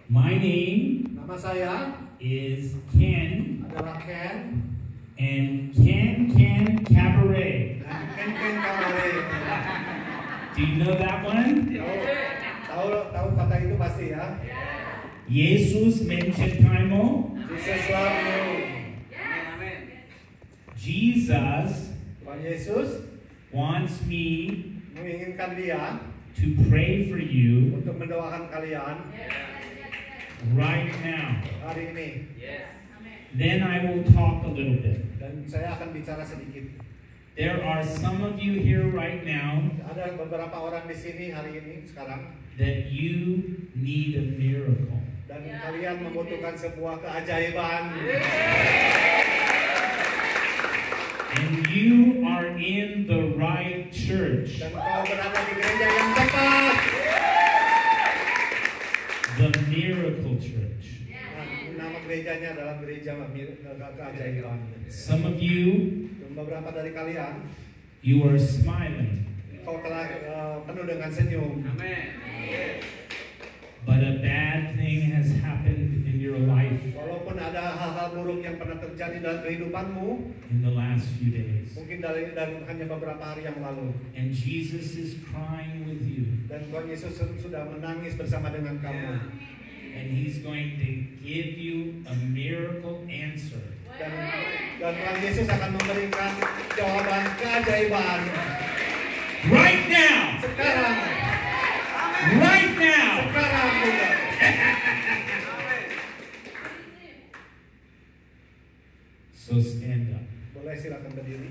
My name Nama saya is Ken, adalah Ken and Ken Cabaret. dan Ken Cabaret. Do you know that one? Tahu kata itu pasti ya. Jesus mencintai mo. Jesus love you. Jesus Tuhan Yesus wants me menginginkan dia to pray for you untuk mendoakan kalian right now. hari ini. Then I will talk a little bit. Dan saya akan bicara sedikit. There are some of you here right now Ada beberapa orang di sini hari ini sekarang that you need a miracle. dan kalian membutuhkan sebuah keajaiban. And you are in the right church. Dan kau berada di gereja yang tepat. The Miracle Church. Nama gerejanya adalah gereja keajaiban. Some of you, Dan beberapa dari kalian, you are smiling, kau telah penuh dengan senyum. but a bad thing has happened in your life Walaupun ada hal-hal buruk yang pernah terjadi dalam kehidupanmu, in the last few days. mungkin dari hanya beberapa hari yang lalu. And Jesus is crying with you. Dan Tuhan Yesus sudah menangis bersama dengan kamu. And He's going to give you a miracle answer. Dan Tuhan Yesus akan memberikan jawaban keajaiban. Right now! Sekarang. Right now! Sekarang juga. So stand up. Boleh silakan berdiri.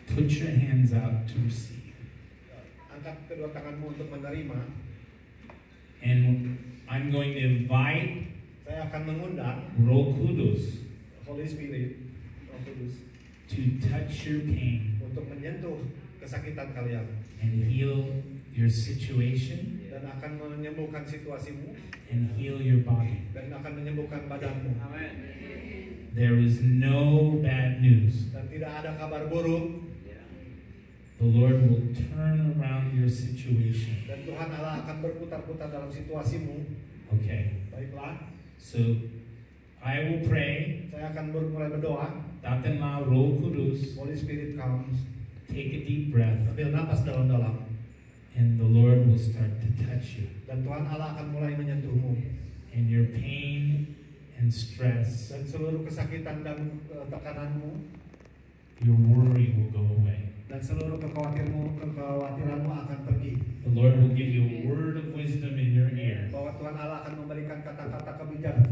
Put your hands out to receive. Angkat kedua tanganmu untuk menerima. And I'm going to invite Saya akan mengundang Roh Kudus Holy Spirit, Roh Kudus, to touch your pain untuk menyentuh kesakitan kalian and heal your situation dan akan menyembuhkan situasimu and heal your body. dan akan menyembuhkan badanmu. There is no bad news. Dan tidak ada kabar buruk. The Lord will turn around your situation. Dan Tuhan Allah akan berputar-putar dalam situasimu. Okay, Baiklah, so I will pray. saya akan mulai berdoa. Tatanma Roh Kudus, Holy Spirit comes. take a deep breath, Ambil napas dalam-dalam. and the Lord will start to touch you. Dan Tuhan Allah akan mulai menyentuhmu. And your pain and stress, Dan seluruh kesakitan dan tekananmu your worry will go away. dan seluruh kekhawatiranmu akan pergi. The Lord will give you a word of wisdom in your ear. Bahwa Tuhan Allah akan memberikan kata-kata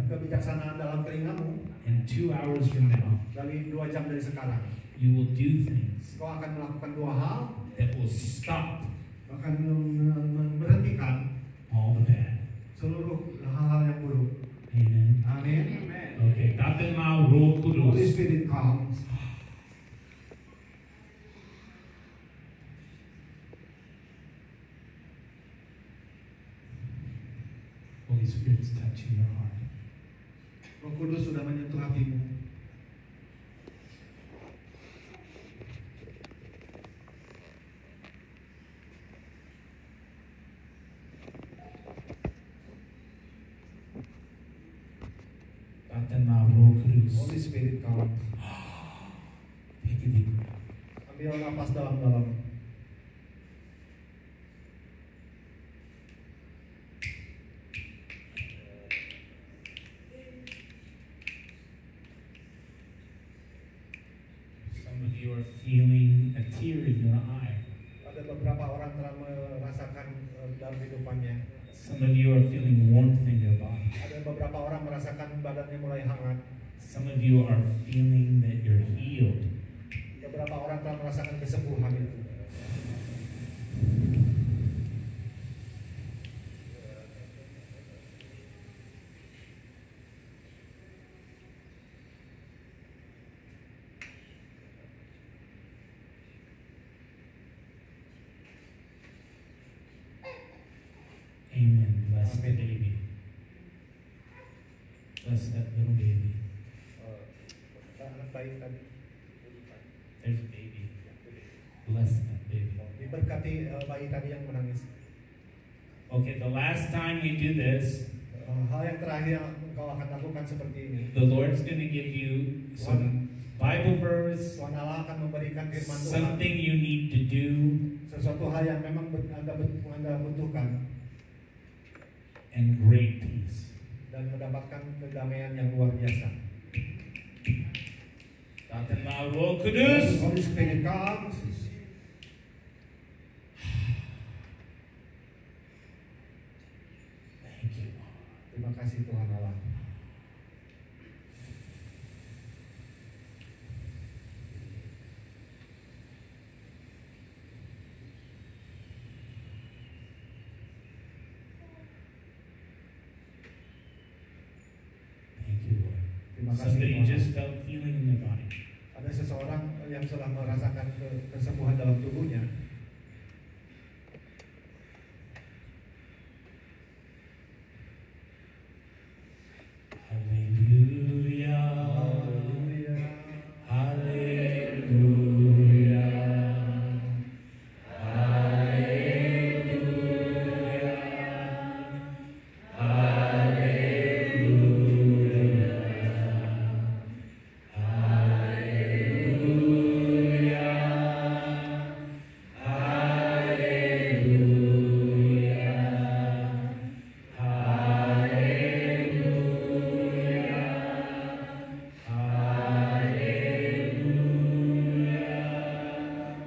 kebijaksanaan dalam telingamu. And 2 hours from now, Dari 2 jam dari sekarang, you will do things kau akan melakukan 2 hal, that will stop akan memberhentikan all the bad. seluruh hal-hal yang buruk. Amen. Amin. Okay, Tatanma Roh Holy Kudus. Spirit comes. Holy Spirit's touching your heart. Roh Kudus sudah menyentuh hatimu. Tatanma Roh Kudus. Holy Spirit comes. Take a deep breath. Ambil napas dalam-dalam. Some of you are feeling a tear in your eye. Ada beberapa orang telah merasakan dalam hidupannya. Some of you are feeling warmth in your body. Ada beberapa orang merasakan badannya mulai hangat. Some of you are feeling that you're healed. Beberapa orang telah merasakan kesembuhan itu. Amen. Bless the baby. Bless that little baby. Anak bayi tadi. There's a baby. Bless that baby. Diberkati bayi tadi yang menangis. Okay, the last time we do this, Hal yang terakhir yang engkau akan lakukan seperti ini. the Lord's going to give you some Bible verse, Tuhan Allah akan memberikan firman Tuhan, something you need to do, sesuatu hal yang memang Anda butuhkan, and great peace. dan mendapatkan kedamaian yang luar biasa. Datanglah Roh Kudus. Holy Spirit comes. Thank you. Terima kasih Tuhan Allah. Thank you, Lord. Terima kasih Somebody Tuhan. just felt healing in their body. Ada seseorang yang telah merasakan kesembuhan dalam tubuhnya. Hallelujah. Haleluya.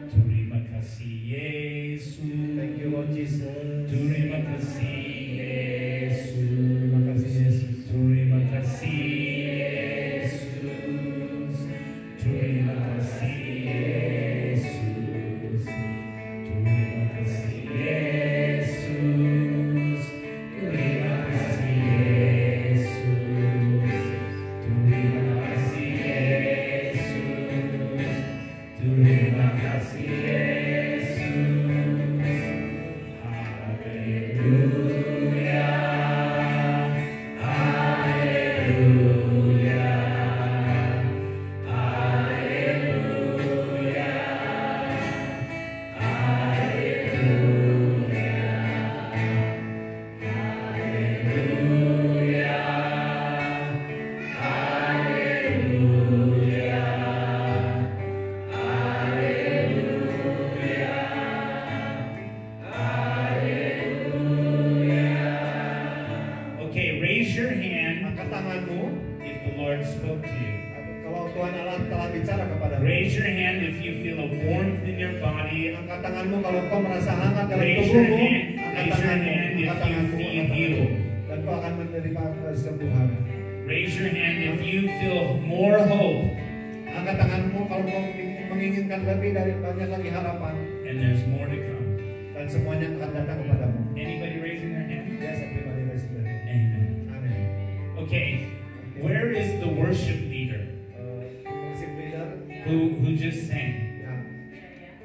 Terima kasih Yesus. Thank you Lord Jesus. Terima kasih Yesus. Terima kasih Yesus. Terima kasih Yesus. Terima kasih Yesus. Terima kasih Yesus. Terima kasih Yesus. Terima kasih Yesus. Terima kasih Yesus. Haleluya. Haleluya. Haleluya. Okay, raise your hand Angkat tanganmu if the Lord spoke to you. kalau Tuhan Allah telah bicara kepadamu. Raise your hand if you feel a warmth in your body. Angkat tanganmu kalau kau merasa hangat dalam Raise your tubuhmu. hand. Angkat Raise your tanganmu. hand if Angkat you tanganmu. feel Angkat tanganmu. healed. Dan kau akan menerima kesembuhan. Raise your hand if you feel more hope Angkat tanganmu kalau kau menginginkan lebih dari banyak lagi harapan. and there's more to come. Dan semuanya akan datang kepadamu. Anybody raising their hand? Yes, everybody raise their hand. Amen. Amin. Okay, where is the worship leader Worship leader. who just sang? Ya.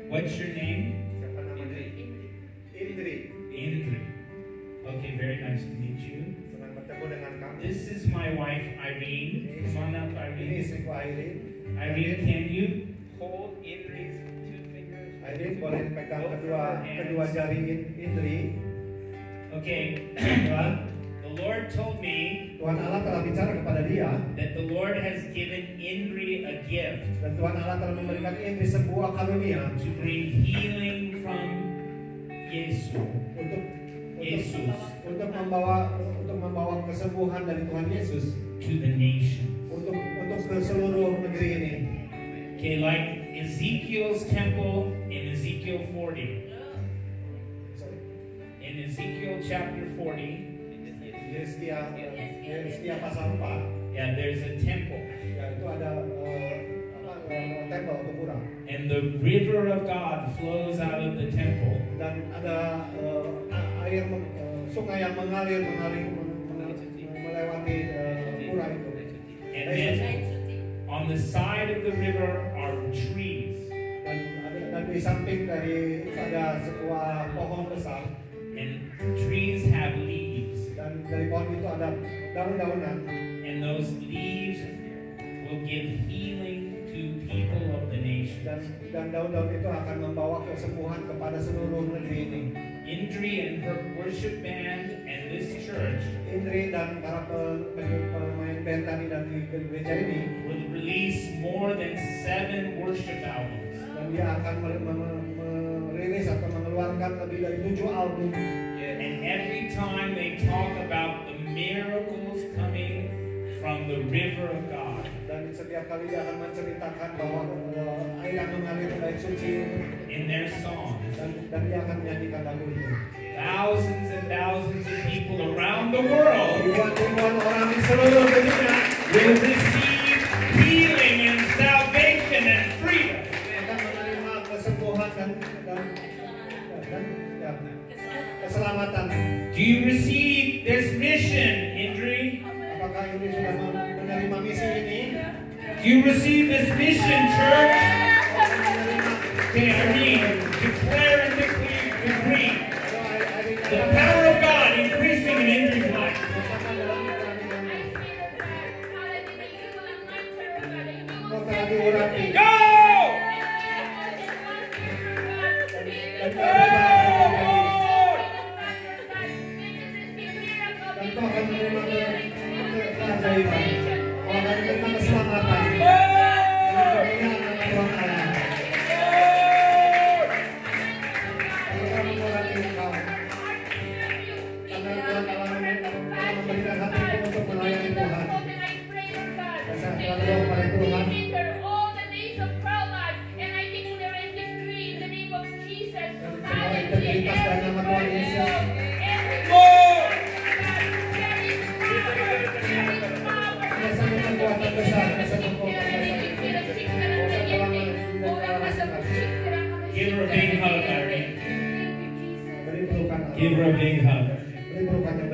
What's your name? Siapa namanya? Indri. Indri. Okay, very nice to meet you. Senang bertemu dengan kamu. This is my wife, Irene. Come on up, Ini Irene. istriku Aileen. Irene, can you hold Indri's 2 fingers? Aileen boleh pegang kedua jari Indri. Okay, the Lord told me Tuhan Allah telah bicara kepada dia that the Lord has given Indri a gift dan Tuhan Allah telah memberikan Indri sebuah karunia to bring healing from Yesus. untuk membawa kesembuhan dari Tuhan Yesus To the nation. untuk ke seluruh negeri ini. Okay, like Ezekiel's temple in Ezekiel 40. In Ezekiel chapter 40, Yesaya pasal 4, yeah, there's a temple. ya itu ada tempel atau pura, And the river of God flows out of the temple. dan ada sungai yang mengalir melewati pura itu. And then on the side of the river are trees. Dan di samping dari itu ada sebuah pohon besar, And trees have leaves. dan dari pohon itu ada daun-daunan, And those leaves will give healing to people of the nation. Dan daun-daun itu akan membawa kesembuhan kepada seluruh negeri ini. Indri and her worship band and this church Indri dan para pemain band tadi dan di gereja ini will release more than 7 worship albums. dan dia akan merilis atau mengeluarkan lebih dari 7 album. And every time they talk about the miracles coming from the river of God, Dan setiap kali dia akan menceritakan bahwa air yang mengalir dari suci in their songs, dan dia akan menyanyikan lagu itu. thousands and thousands of people around the world Ribuan orang di seluruh dunia will receive healing and salvation and freedom. akan menerima kesembuhan dan keselamatan. Do you receive this mission, Indri? Apakah ini sudah menerima misi ini? Do you receive this mission, church? Okay, I mean, declare and decree the power of God increasing in Indri's life. Go! Dan kau akan menerima keajaiban. Kau akan menerima keselamatan. Give her a big hug, Irene. Give her a big hug.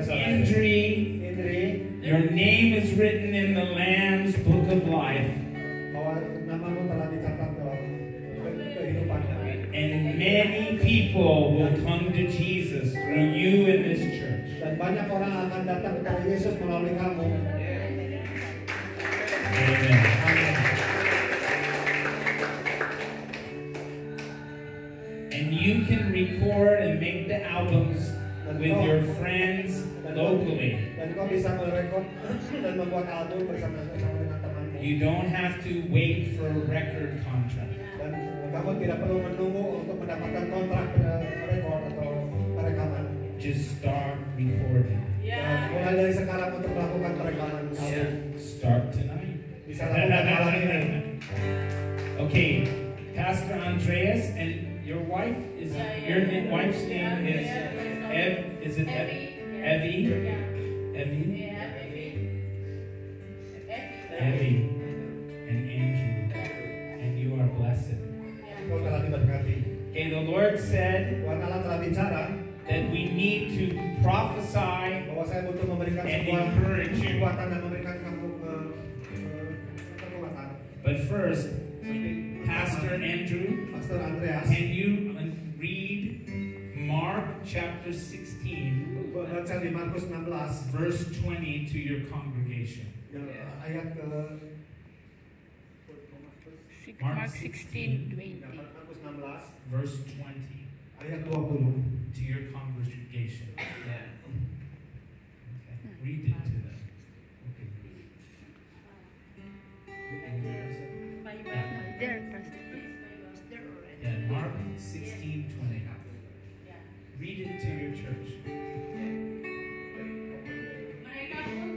Indri, your name is written in the Lamb's Book of Life. And many people will come to Jesus through you in this church. Dan banyak orang akan datang kepada Yesus melalui kamu. Amen. And you can record and make the albums with your friends locally. Dan kau bisa merekod dan membuat album bersama dengan temanmu. You don't have to wait for a record contract. Dan kamu tidak perlu menunggu untuk mendapatkan kontrak rekod atau perekaman. Just start recording. Dan mulai dari sekarang untuk melakukan perekaman album. Start tonight. Bisa lakukan malam ini. Okay, Pastor Andreas and your wife is your wife's name is Is it Evie? Evie and Andrew, and you are blessed. Kau telah diberkati. Okay, the Lord said Tuhan Allah telah bicara that we need to prophesy bahwa saya butuh memberikan and sebuah encourage you. kekuatan dan memberikan kamu kekuatan. But first, Pastor Andrew, Pastor Andreas, can you read Mark chapter 16, baca di Markus 16 verse 20 to your congregation? Ayat ke Mark 16:20. Markus 16 verse 20 ayat 20 to your congregation. Okay. Read it to them. Okay. There, Pastor. Yeah, Mark 16:20. Read it to your church. Mereka pun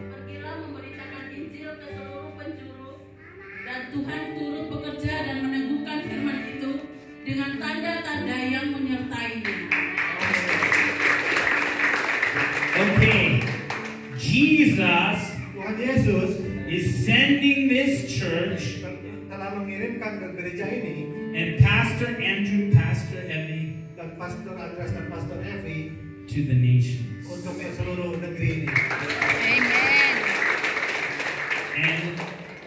pergilah memberitakan Injil ke seluruh penjuru, dan Tuhan turut bekerja dan meneguhkan firman itu dengan tanda-tanda yang menyertainya. Okay, Jesus Tuhan Yesus is sending this church telah mengirimkan ke gereja ini and Pastor Andrew, Pastor Evie dan Pastor Andreas dan Pastor Evie to the nations. untuk seluruh negeri ini. Amen. And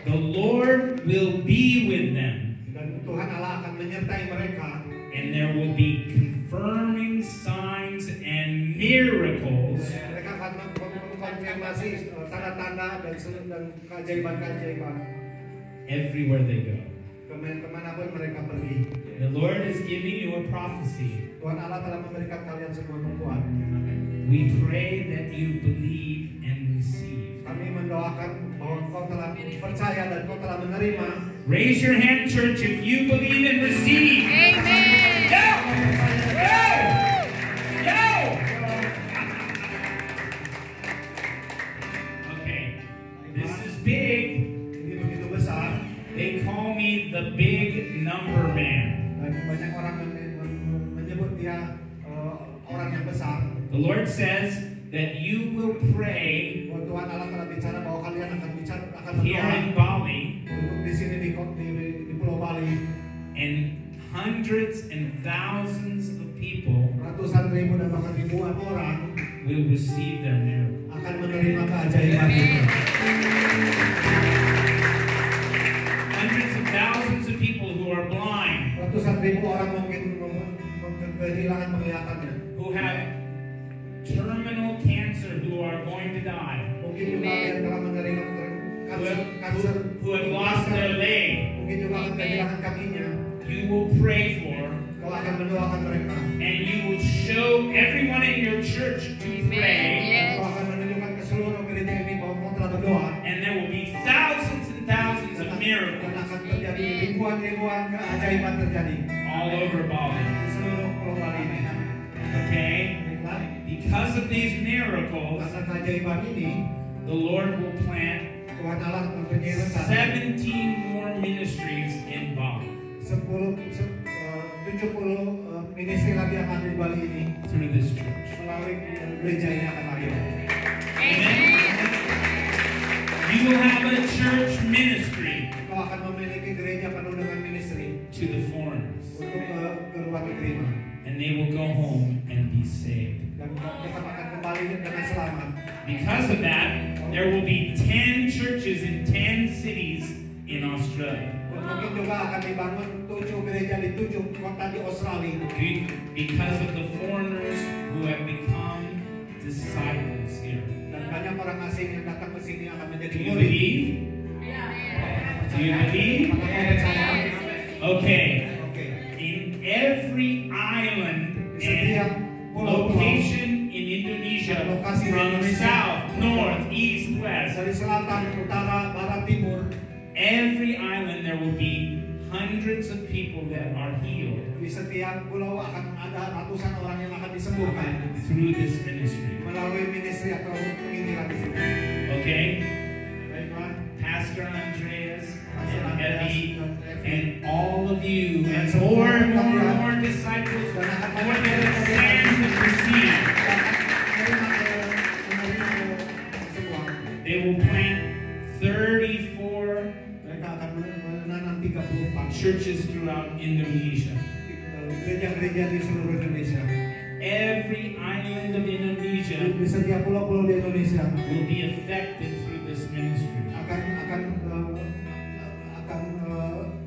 the Lord will be with them. Dan Tuhan Allah akan menyertai mereka. And there will be confirming signs and miracles Mereka akan mengkonfirmasi tanda-tanda dan keajaiban-keajaiban everywhere they go. Kemanapun mereka pergi. The Lord is giving you a prophecy. Tuhan Allah telah memberikan kalian sebuah nubuat. We pray that you believe and receive. Kami mendoakan bahwa kau telah percaya dan kau telah menerima. Raise your hand, church, if you believe and receive. Amen. Go! Go! Go! Okay, this is big. Ini begitu besar. They call me the big number man. Dan banyak orang menyebut dia orang yang besar. The Lord says that you will pray Tuhan Allah telah bicara bahwa kalian akan here berdoa in Bali, untuk di sini di Pulau Bali. and hundreds and thousands of people Ratusan ribu dan bahkan ribuan orang will receive their miracle. akan menerima keajaiban itu. Hundreds of thousands of people who are blind, Ratusan ribu orang mungkin kehilangan penglihatannya. who have terminal cancer, who are going to die, Mungkin juga yang telah menerima kanser, who have lost their leg. mungkin juga akan kehilangan kakinya. You will pray for, Kau akan mendoakan mereka. and you will show everyone in your church to pray, Yes. Kau akan menunjukkan ke seluruh gereja ini bahwa kau telah berdoa. and there will be thousands and thousands of Dan miracles akan terjadi ribuan keajaiban terjadi all over Bali. di seluruh Pulau Bali ini. Okay? Baiklah, Because of these miracles, karena keajaiban ini, the Lord will plant Tuhan Allah mempunyai rencana 17 more ministries in Bali 70 ministry lagi yang ada di Bali ini through this church. melalui gereja ini akan lahir. Amen? You will have a church ministry Kau akan memiliki gereja penuh dengan ministry to the foreigners, untuk ke luar negeri, and they will go home and be saved. dan mereka akan kembali dengan selamat. Because of that, there will be 10 churches in 10 cities in Australia. Dan mungkin juga akan dibangun 7 gereja di 7 kota di Australia. Because of the foreigners who have become disciples here. Dan banyak orang asing yang datang ke sini akan menjadi Do you murid. believe? Do you believe? Apakah kau percaya? Okay. Oke. In every island Setiap and pulau-pulau location in Indonesia, lokasi di from Indonesia, south, north, east, west, dari selatan, utara, barat, timur, every island there will be hundreds of people that are healed di setiap pulau akan ada ratusan orang yang akan disembuhkan through this ministry. melalui ministry atau penginjilan di sini. Okay? Baiklah, Pastor Andreas Pastor and Andreas Evie dan Evie. and all of you, and more and more and more disciples, more than the sands of the sea, they will plant 34 Mereka akan menanam 34 churches throughout Indonesia. gereja-gereja di seluruh Indonesia. Every island of Indonesia Di setiap pulau-pulau di Indonesia will be affected through this ministry. akan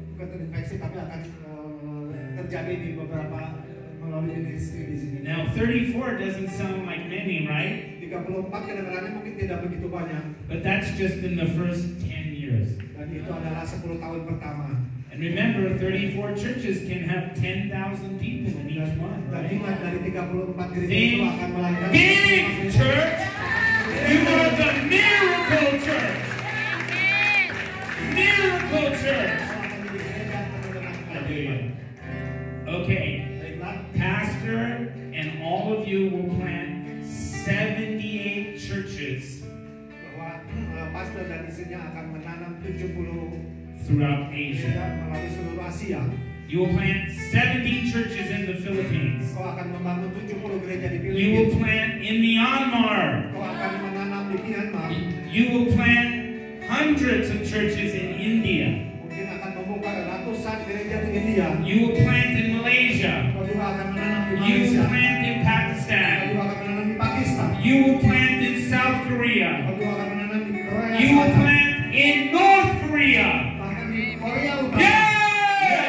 bukan terinfeksi tapi akan terjadi di beberapa melalui ministry di sini. Now, 34 doesn't sound like many, right? 34 kedengarannya mungkin tidak begitu banyak, But that's just in the first 10 years. dan itu adalah 10 tahun pertama. And remember, 34 churches can have 10,000 people in each one, Dan right? ingat dari 34 gereja Think itu akan melahirkan big, church! You are the miracle church! Miracle church! Hallelujah. Okay, Pastor and all of you will plant 78 churches Bahwa pastor dan istrinya akan menanam 70 throughout gereja Asia. melalui seluruh Asia. You will plant 17 churches in the Philippines. Kau akan membangun 70 gereja di You will Filipina. plant in Myanmar. Kau akan menanam di Myanmar. You will plant hundreds of churches in India. Mungkin akan membuka ratusan gereja di India. You will plant in Malaysia. Kau juga akan menanam di You will Malaysia. plant in Kau Pakistan. juga akan menanam di Pakistan. You will plant in South Kau Korea. juga akan menanam di Korea You will Selatan. plant in North Korea. Bahkan di Korea Utara. Yay!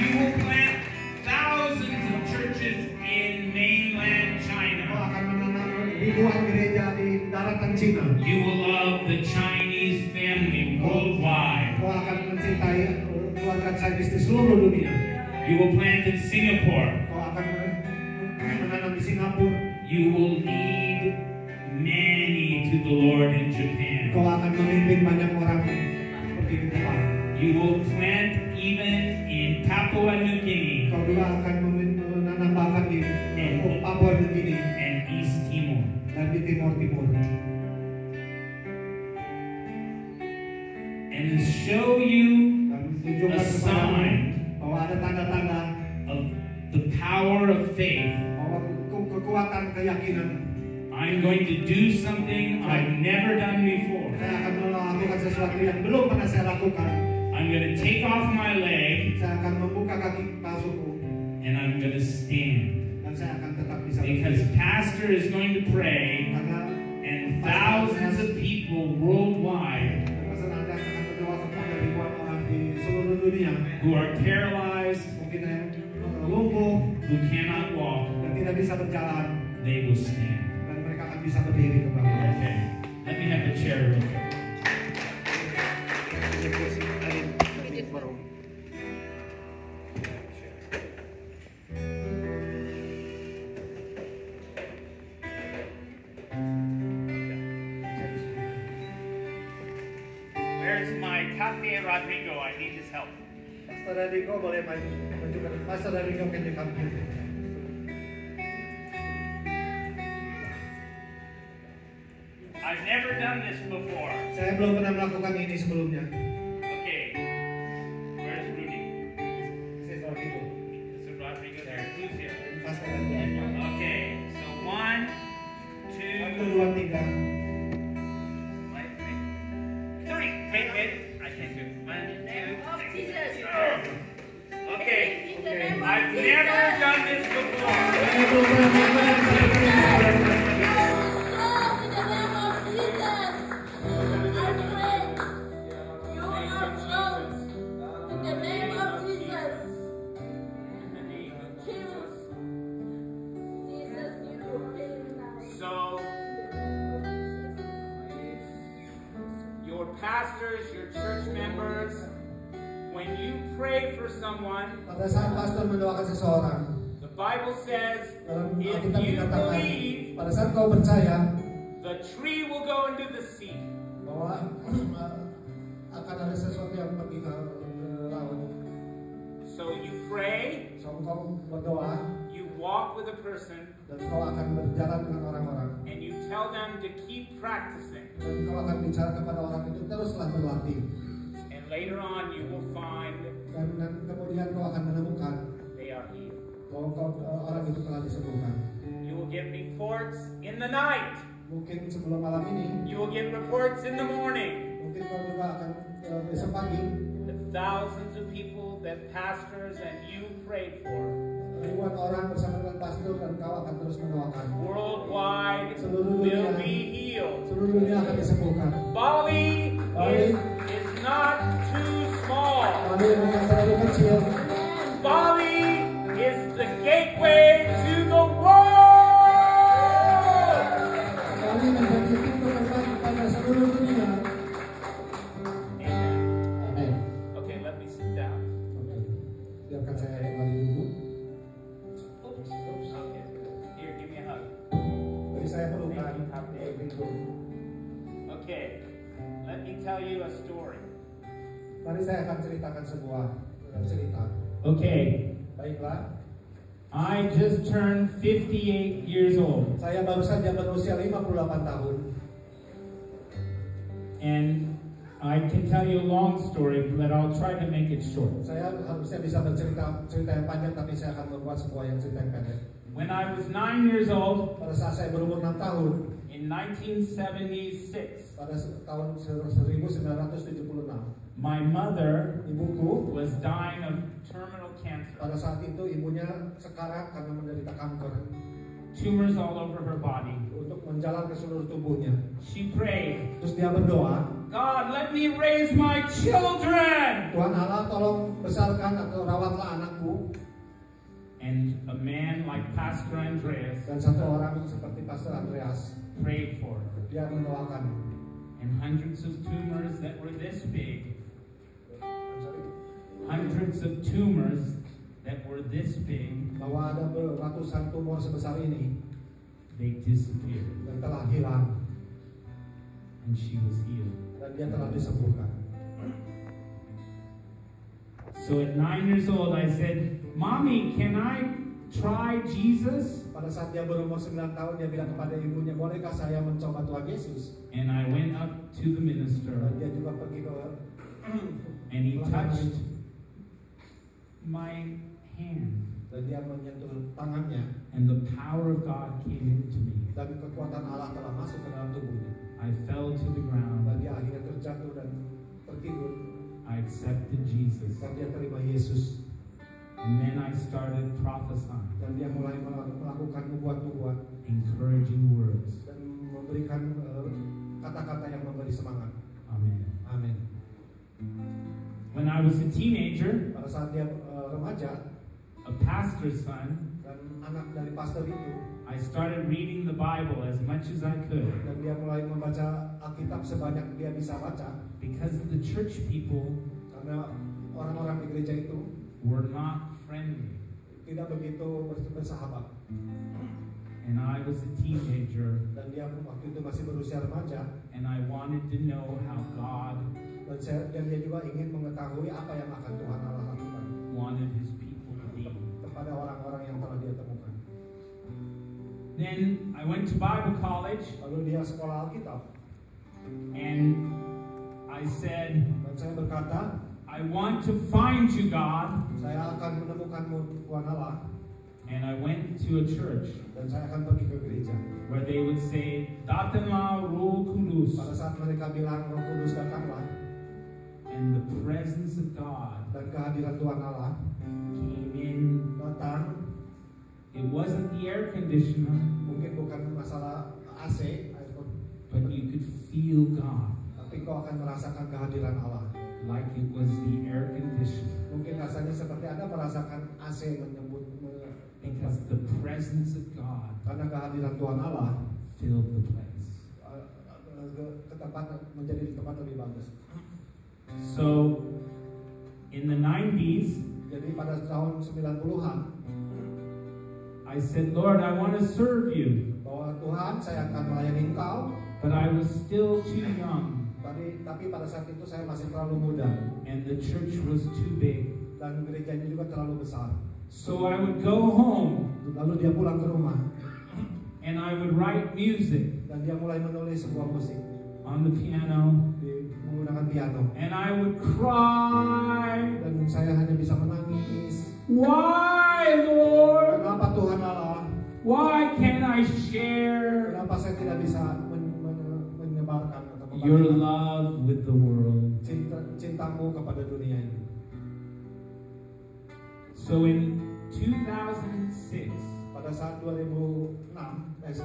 You will plant thousands of churches in mainland Kau China. akan menanam ribuan gereja di daratan Cina. You will love the Chinese scientist di seluruh dunia. You will plant in Singapore. Kau akan menanam di Singapura. You will lead many to the Lord in Japan. Kau akan memimpin banyak orang seperti di depan. You will plant even in Papua New Guinea Kau juga akan menanam bahkan di Papua New Guinea and East Timor. dan di Timur Timur. And show you Dan tunjukkan a kepadamu sign bahwa ada tanda-tanda of the power of faith. bahwa kekuatan keyakinan. I'm going to do something I've never done before. Saya akan melakukan sesuatu yang belum pernah saya lakukan. I'm going to take off my leg Saya akan membuka kaki palsuku and I'm going to stand. dan saya akan tetap bisa Because berdiri. Pastor is going to pray Karena and thousands of people worldwide pastor Anda akan berdoa kepada ribuan orang di seluruh dunia. who are paralyzed, Mungkin yang lumpuh who cannot walk, dan tidak bisa berjalan they will stand. dan mereka akan bisa berdiri kembali. Okay, let me have a chair real quick. Where's my Cafe Rodrigo? I need his help. Pastor Rodrigo boleh maju ke Pastor Rodrigo can you come here? I've never done this before. Saya belum pernah melakukan ini sebelumnya. Okay, where's Rudy? This is Rodrigo. So Rodrigo there. Who's here? Pastor Rodrigo. Okay, so 1, 2, 1, 2, 3. wait, 3. Wait. I can't do it. 1, 2, 3. Jesus. Okay, In the name of I've Jesus. never done this before. Saya belum pernah melakukan ini. So, your pastors, your church members, when you pray for someone, Pada saat pastor mendoakan seseorang, the Bible says, dalam if Alkitab you dikatakan, believe, pada saat kau percaya the tree will go into the sea. bahwa akan ada sesuatu yang pergi ke laut. So you pray, So kau berdoa you walk with a person, dan kau akan berjalan dengan orang-orang and you tell them to keep practicing. dan kau akan bicara kepada orang itu teruslah berlatih And later on, you will find dan kemudian kau akan menemukan they are healed. bahwa orang itu telah disembuhkan. You will get reports in the night. Mungkin sebelum malam ini, You will get reports in the morning. mungkin kau juga akan besok pagi The thousands of people that pastors and you prayed for ribuan orang bersama dengan pastor dan kau akan terus mendoakan. worldwide Seluruh will dunia. be healed. Seluruh dunia akan disembuhkan. Bali is not too small. Bali bukan terlalu kecil. Bali is the gateway to the world. Bali menjadi pintu gerbang kepada seluruh dunia. Amen. Amin. Okay, let me sit down. Oke, biarkan saya kembali dulu. Oops. Okay. Here, give me a hug. Beri saya pelukan. Itu. Okay. Let me tell you a story. Mari saya akan ceritakan sebuah cerita. Okay. Baiklah, I just turned 58 years old. saya baru saja berusia 58 tahun. And I can tell you a long story, but I'll try to make it short. Saya harusnya bisa bercerita yang panjang, tapi saya akan membuat sebuah yang cerita yang pendek. When I was 9 years old, Pada saat saya berumur 6 tahun, in 1976, pada tahun 1976, my mother ibuku was dying of terminal cancer. pada saat itu ibunya sekarat karena menderita kanker. Tumors all over her body. Untuk menjalar ke seluruh tubuhnya. She prayed, Terus dia berdoa, God, let me raise my children. Tuhan Allah tolong besarkan atau rawatlah anakku. And a man like Pastor Andreas Dan satu orang seperti Pastor Andreas, prayed for her. dia mendoakan. And hundreds of tumors that were this big hundreds of tumors that were this big, bahwa ada ratusan tumor sebesar ini they disappeared. dan telah hilang And she was healed. dan dia telah disembuhkan. So at 9 years old, I said, Mommy, can I try Jesus? Pada saat dia berumur 9 tahun, dia bilang kepada ibunya, bolehkah saya mencoba Tuhan Yesus? And I went up to the minister, Dan dia juga pergi ke and he touched my hand, dan dia menyentuh tangannya and the power of God came into me. dan kekuatan Allah telah masuk ke dalam tubuhnya. I fell to the ground. Dan dia akhirnya terjatuh dan tertidur I accepted Jesus. dan dia terima Yesus. And then I started prophesying, Dan dia mulai melakukan nubuat-nubuat encouraging words. dan memberikan kata-kata yang memberi semangat. Amen. Amin. When I was a teenager, Pada saat dia remaja a pastor's son, dan anak dari pastor itu, I started reading the Bible as much as I could dan dia mulai membaca Alkitab sebanyak dia bisa baca because the church people karena orang-orang di gereja itu were not friendly. tidak begitu bersahabat. And I was a teenager, Dan dia waktu itu masih berusia remaja and I wanted to know how God dan dia juga ingin mengetahui apa yang akan Tuhan Allah lakukan wanted His people to be. kepada orang-orang yang telah dia temukan. Then I went to Bible college, Lalu dia sekolah Alkitab and I said, dan saya berkata, I want to find you, God. saya akan menemukanmu Tuhan Allah, And I went to a church dan saya akan pergi ke gereja. where they would say, Datanglah Roh Kudus. Pada saat mereka bilang Roh Kudus datanglah And the presence of God dan kehadiran Tuhan Allah came in. datang, It wasn't the air conditioner, mungkin bukan masalah AC, but you could feel God tapi kau akan merasakan kehadiran Allah. like it was the air conditioner. Mungkin rasanya seperti Anda merasakan AC menyambut Because the presence of God karena kehadiran Tuhan Allah filled the place. ke tempat menjadi di tempat lebih bagus. So, in the 90s, Jadi pada tahun 90-an I said, Lord, I want to serve you. bahwa Tuhan, saya akan melayani Engkau, But I was still too young, tapi pada saat itu saya masih terlalu muda and the church was too big. dan gerejanya juga terlalu besar. So I would go home, Lalu dia pulang ke rumah and I would write music dan dia mulai menulis sebuah musik on the piano, menggunakan piano. and I would cry, Dan saya hanya bisa menangis. Why, Lord? Kenapa Tuhan Allah? Why can't I share Kenapa saya tidak bisa menyebarkan atau your membagikan love with the world? cintamu kepada dunia ini? So in 2006, Pada saat 2006,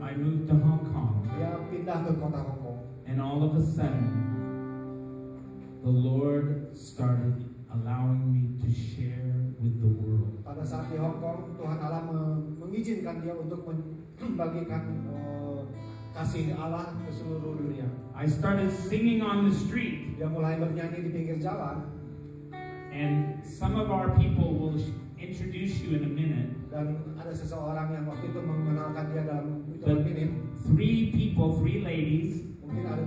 I moved to Hong Kong, dia pindah ke kota Hong Kong. and all of a sudden, the Lord started allowing me to share with the world. Pada saat di Hong Kong, Tuhan Allah mengizinkan dia untuk membagikan kasih Allah ke seluruh dunia. I started singing on the street, Dia mulai bernyanyi di pinggir jalan, and some of our people will introduce you in a minute. dan ada seseorang yang waktu itu mengenalkan dia dalam hitungan menit. 3 people, 3 ladies, Mungkin ada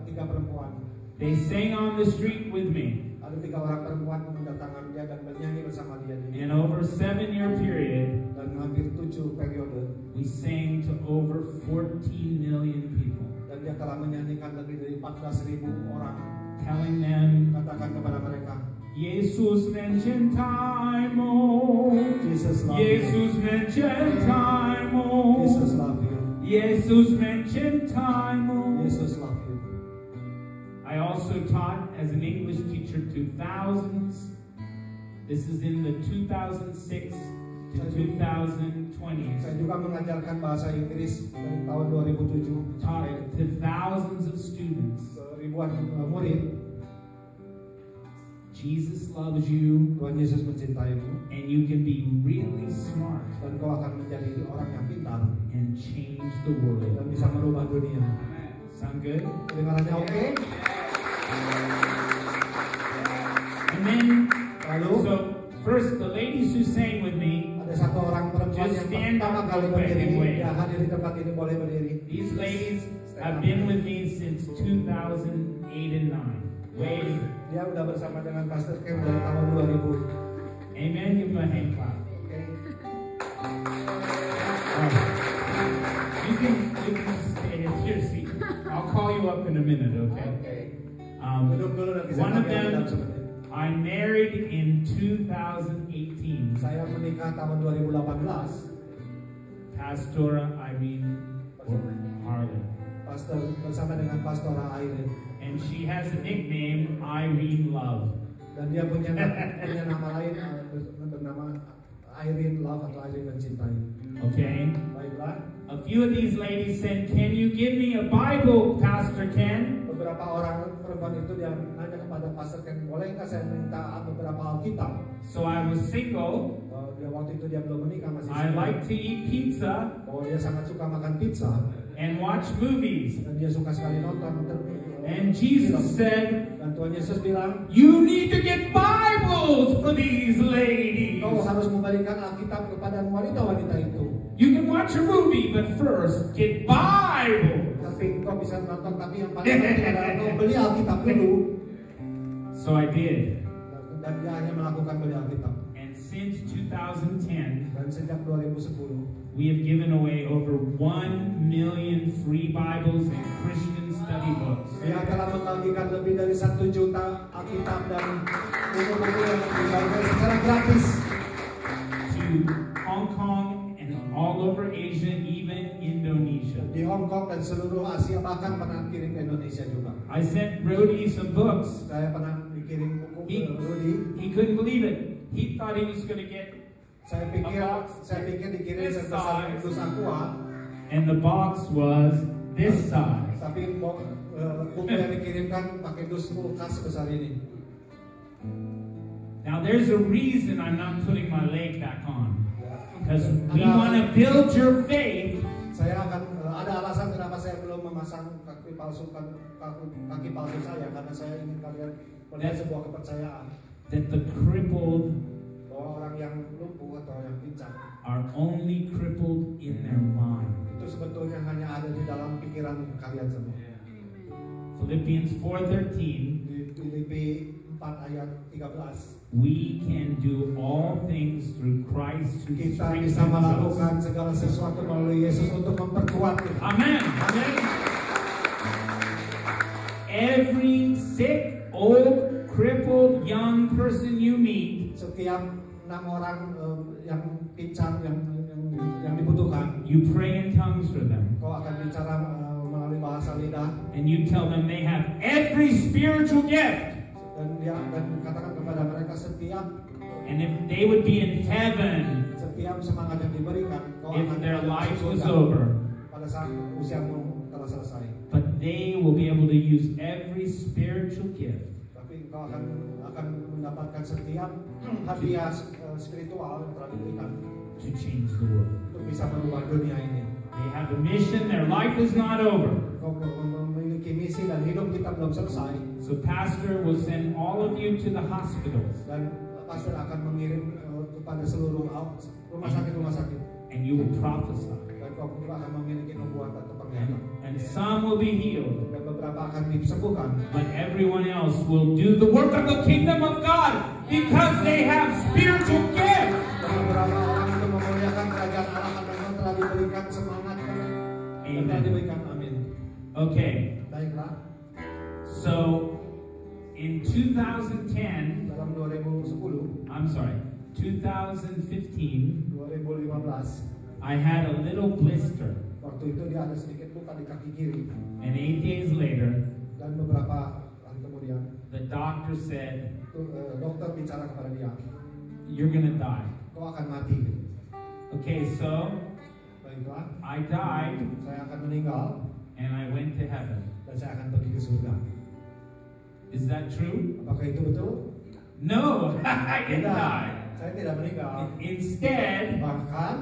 tiga perempuan. they sang on the street with me. Ada 3 orang perempuan mendatangkan dia dan bernyanyi bersama dia di And over a 7-year period, dan hampir 7 periode. we sang to over 14 million people, Dan dia telah menyanyikan lebih dari 14.000 orang. telling them, Katakan kepada mereka, Jesus mencintai mo, Jesus love you. Jesus mencintai mo, Jesus love you. Jesus mencintai mo. Jesus love you. I also taught as an English teacher to thousands. This is in the 2006 to 2020s. Saya juga mengajarkan bahasa Inggris dari tahun 2007. Taught to thousands of students. Ribuan murid. Jesus loves you, Tuhan Yesus mencintaimu and you can be really smart dan kau akan menjadi orang yang pintar and change the dan world. bisa merubah dunia. Sound good? Kedengarannya oke? And then, Lalu so first, the ladies who sang with me, ada satu orang perempuan Just yang stand pertama up kali real quick berdiri. and wave. Dia hadir di tempat ini, boleh berdiri. these ladies have been with me since 2008 and 9. Wave. Dia udah bersama dengan Pastor Ken dari tahun 2000. Amen. Give them a hand clap. Oke. You can stay here, seat. I'll call you up in a minute, okay? Oke. Um, Duduk dulu nanti saya one of panggil dalam them, sebentar. I married in 2018. Saya menikah tahun 2018. Pastora Irene Harlan. Pastor bersama dengan Pastora Irene. And she has a nickname, Irene Love. Dan dia punya nama lain bernama Irene Love atau Irene mencintai. Okay? Baiklah. A few of these ladies said, "Can you give me a Bible, Pastor Ken?" Beberapa orang perempuan itu dia nanya kepada Pastor Ken, bolehkah saya minta beberapa Alkitab? So I was single. Dia waktu itu dia belum menikah, masih I single. like to eat pizza Bahwa dia sangat suka makan pizza and watch movies. dan dia suka sekali nonton. And Jesus said, Dan Tuhan Yesus bilang, "You need to get Bibles for these ladies. kau harus memberikan Alkitab kepada wanita-wanita itu. You can watch a movie, but first get Bibles." Tapi kau bisa nonton, tapi yang paling penting adalah kau beli Alkitab dulu. So I did. Dan dia hanya melakukan beli Alkitab. And since 2010, Dan sejak 2010, we have given away over 1 million free Bibles and Christian study books. dia telah membagikan lebih dari 1 juta Alkitab dan buku-buku yang dibagikan secara gratis To Hong Kong and all over Asia, even Indonesia. di Hong Kong dan seluruh Asia, bahkan pernah kirim ke Indonesia juga. I sent Brody some books. Saya pernah dikirim buku ke Rudy. He couldn't believe it. He thought he was going to get, Saya pikir dikirim This sebesar size. dus aqua, and the box was this size. tapi buku yang dikirimkan pakai dus kulkas sebesar ini. Now there's a reason I'm not putting my leg back on. Ya. Because we want to build your faith. Saya akan ada alasan kenapa saya belum memasang kaki palsu saya, karena saya ingin kalian melihat sebuah kepercayaan That the crippled bahwa orang yang lumpuh atau yang pincang are only crippled in their mind. itu sebetulnya hanya ada di dalam pikiran kalian semua. Philippians 4:13, Di Filipi 4 ayat 13, we can do all things through Christ who kita strengthens bisa us. melakukan segala sesuatu melalui Yesus untuk memperkuat kita. Amen. Amin. Every sick, old, crippled, young person you meet, Setiap 6 orang yang pincang yang dibutuhkan, you pray in tongues for them. kau akan bicara melalui bahasa lidah And you tell them they have every spiritual gift. dan katakan kepada mereka setiap And if they would be in heaven semangat yang diberikan, kau if akan their masuk life was surga over. pada saat usiamu telah selesai. But they will be able to use every spiritual gift Tapi kau akan mendapatkan setiap hadiah spiritual yang telah diberikan to change the world. untuk bisa merubah dunia ini. They have a mission, their life is not over. Kau memiliki misi dan hidup kita belum selesai. So Pastor will send all of you to the hospitals, Dan pastor akan mengirim kepada seluruh rumah sakit, and you will prophesy. dan kau juga akan memiliki nubuat atau penglihatan. And some will be healed, Dan beberapa akan disembuhkan. but everyone else will do the work of the kingdom of God because they have spiritual gifts. Dan beberapa orang itu memuliakan kerajaan Allah karena memang telah diberikan semangat dan telah diberikan amin. Okay, Baiklah, so in 2010, dalam 2010, I'm sorry, 2015, 2015, I had a little blister, waktu itu dia ada sedikit luka di kaki kiri. and 8 days later, Dan beberapa hari kemudian, the doctor said, dokter bicara kepada dia, "You're gonna die." kau akan mati. Okay, so Baiklah, I died, saya akan meninggal and I went to heaven. dan saya akan pergi ke surga. Is that true? Apakah itu betul? No, I didn't Tidak, die. saya tidak meninggal. Instead, Bahkan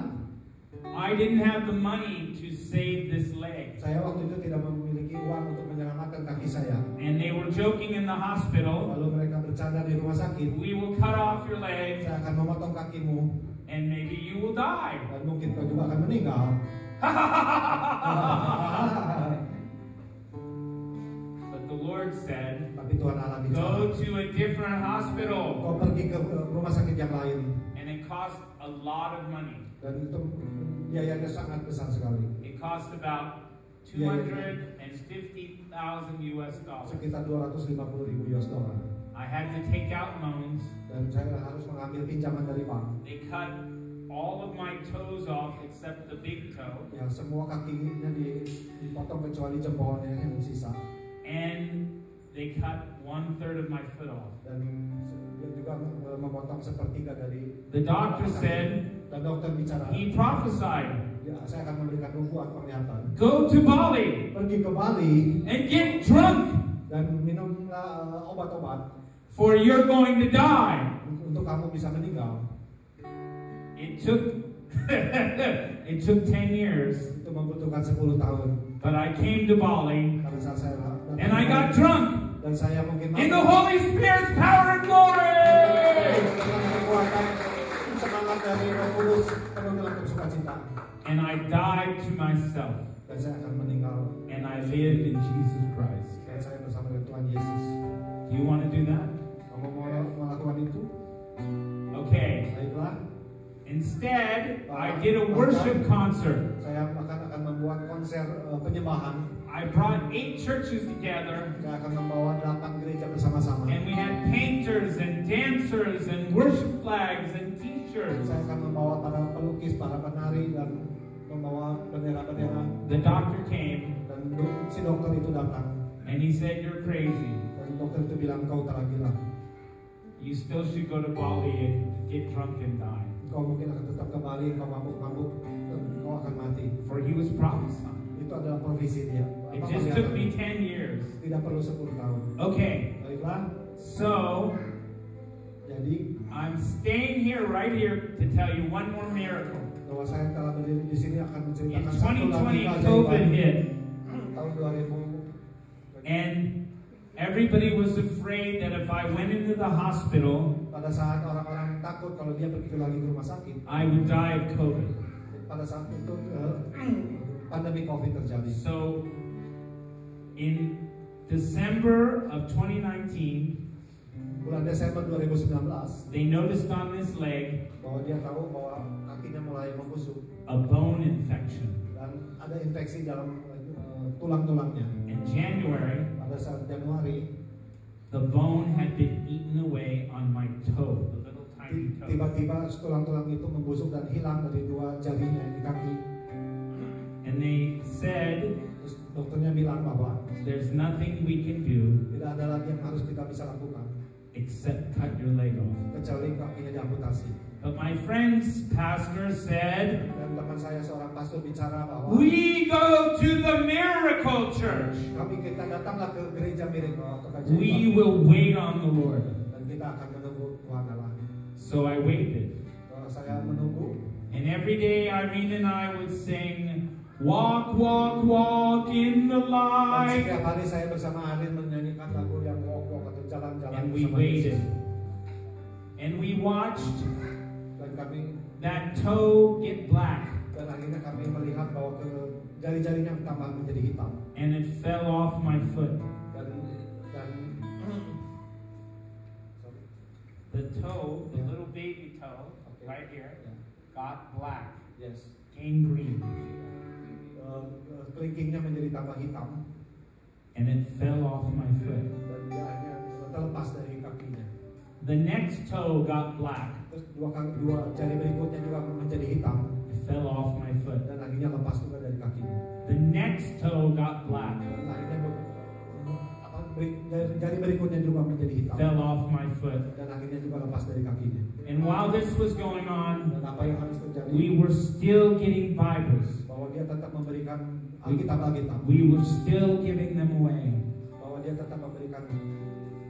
I didn't have the money to save this leg. Saya waktu itu tidak memiliki uang untuk menyelamatkan kaki saya. And they were joking in the hospital. Lalu mereka bercanda di rumah sakit. We will cut off your leg Saya akan memotong kakimu and maybe you will die. dan mungkin kau juga akan meninggal. But the Lord said, Tapi Tuhan Allah bicara, go to a different hospital. kau pergi ke rumah sakit yang lain. And it cost a lot of money. Dan itu biayanya sangat besar sekali. It cost about $250,000 US. Sekitar 250.000 US dollar. I had to take out loans. Dan saya harus mengambil pinjaman dari bank. They cut all of my toes off except the big toe. Ya, semua kakinya dipotong kecuali jempolnya yang sisa. And they cut 1/3 of my foot off. Dan dia juga memotong sepertiga dari. The doctor said, Dan dokter bicara, he prophesied, ya, saya akan memberikan nubuat penglihatan. go to Bali Pergi ke Bali and get drunk, dan minumlah obat-obat for you're going to die. untuk kamu bisa meninggal. It took it took 10 years, Itu membutuhkan 10 tahun. but I came to Bali Pada saat saya datang and I ke got Bali, drunk dan saya mungkin in the Holy Spirit's power and glory. dengan kekuatan semangat dari Roh Kudus penuh dengan sukacita. And I died to myself, Dan saya akan meninggal and I live in Jesus Christ. dan saya bersama dengan Tuhan Yesus. Do you want to do that? Kamu mau melakukan itu? Okay. Baiklah. Instead, I did a worship concert. Saya akan membuat konser penyembahan. I brought 8 churches together, Saya akan membawa 8 gereja bersama-sama. and we had painters and dancers and worship flags and t-shirts. Saya akan membawa para pelukis, para penari, dan membawa bendera-bendera. The doctor came, Dan si dokter itu datang. and he said, you're crazy. Dan dokter itu bilang, kau telah gila. You still should go to Bali and get drunk and die. Kau mungkin akan tetap ke Bali, kau mabuk-mabuk, dan kau akan mati. For he was prophesying. Itu adalah profesi dia. It just took me 10 years. Tidak perlu 10 tahun. Okay, Baiklah. so Jadi, I'm staying here, right here, to tell you one more miracle. bahwa saya telah berdiri di sini akan In menceritakan satu lagi 2020, COVID hit, tahun 2000. and everybody was afraid that if I went into the hospital, Pada saat orang-orang takut kalau dia pergi lagi ke rumah sakit, I would die of COVID. pada saat itu pandemi COVID terjadi. So, in December of 2019, Bulan Desember 2019, they noticed on this leg bahwa dia tahu bahwa kakinya mulai membusuk a bone infection. dan ada infeksi dalam tulang-tulangnya. In January, Pada saat Januari, the bone had been eaten away on my toe, the little tiny toe. tiba-tiba tulang-tulang itu membusuk dan hilang dari 2 jarinya di kaki. And they said, Terus dokternya bilang bahwa there's nothing we can do tidak ada lagi yang harus kita bisa lakukan except cut your leg off. kecuali kakinya diamputasi. But my friend's pastor said, Dan teman saya seorang pastor bicara bahwa we go to the miracle church. kita datanglah ke gereja Miracle atau We will wait on the Lord. dan kita akan menunggu Tuhan Allah. So I waited. Saya menunggu. And every day Irene and I would sing, walk, walk, walk in the Dan light. setiap hari saya bersama Arin menyanyikan lagu yang walk-walk atau jalan-jalan And we bersama waited. Yesus. And we watched Dan kami that toe get black. dan akhirnya kami melihat bahwa jari-jarinya tambah menjadi hitam And it fell off my foot. dan The toe, the little baby toe, right here, got black, yes, gangrene. kelingkingnya menjadi tambah hitam And it fell off my foot. dan dia akhirnya terlepas dari kakinya. The next toe got black. Terus dua jari berikutnya juga menjadi hitam It fell off my foot. dan akhirnya lepas juga dari kakinya. The next toe got black. Dan akhirnya jari berikutnya juga menjadi hitam Fell off my foot. dan akhirnya juga lepas dari kakinya. And while this was going on, Dan apa yang harus terjadi? we were still getting Bibles. Bahwa dia tetap memberikan Alkitab. We were still giving them away. Bahwa dia tetap memberikan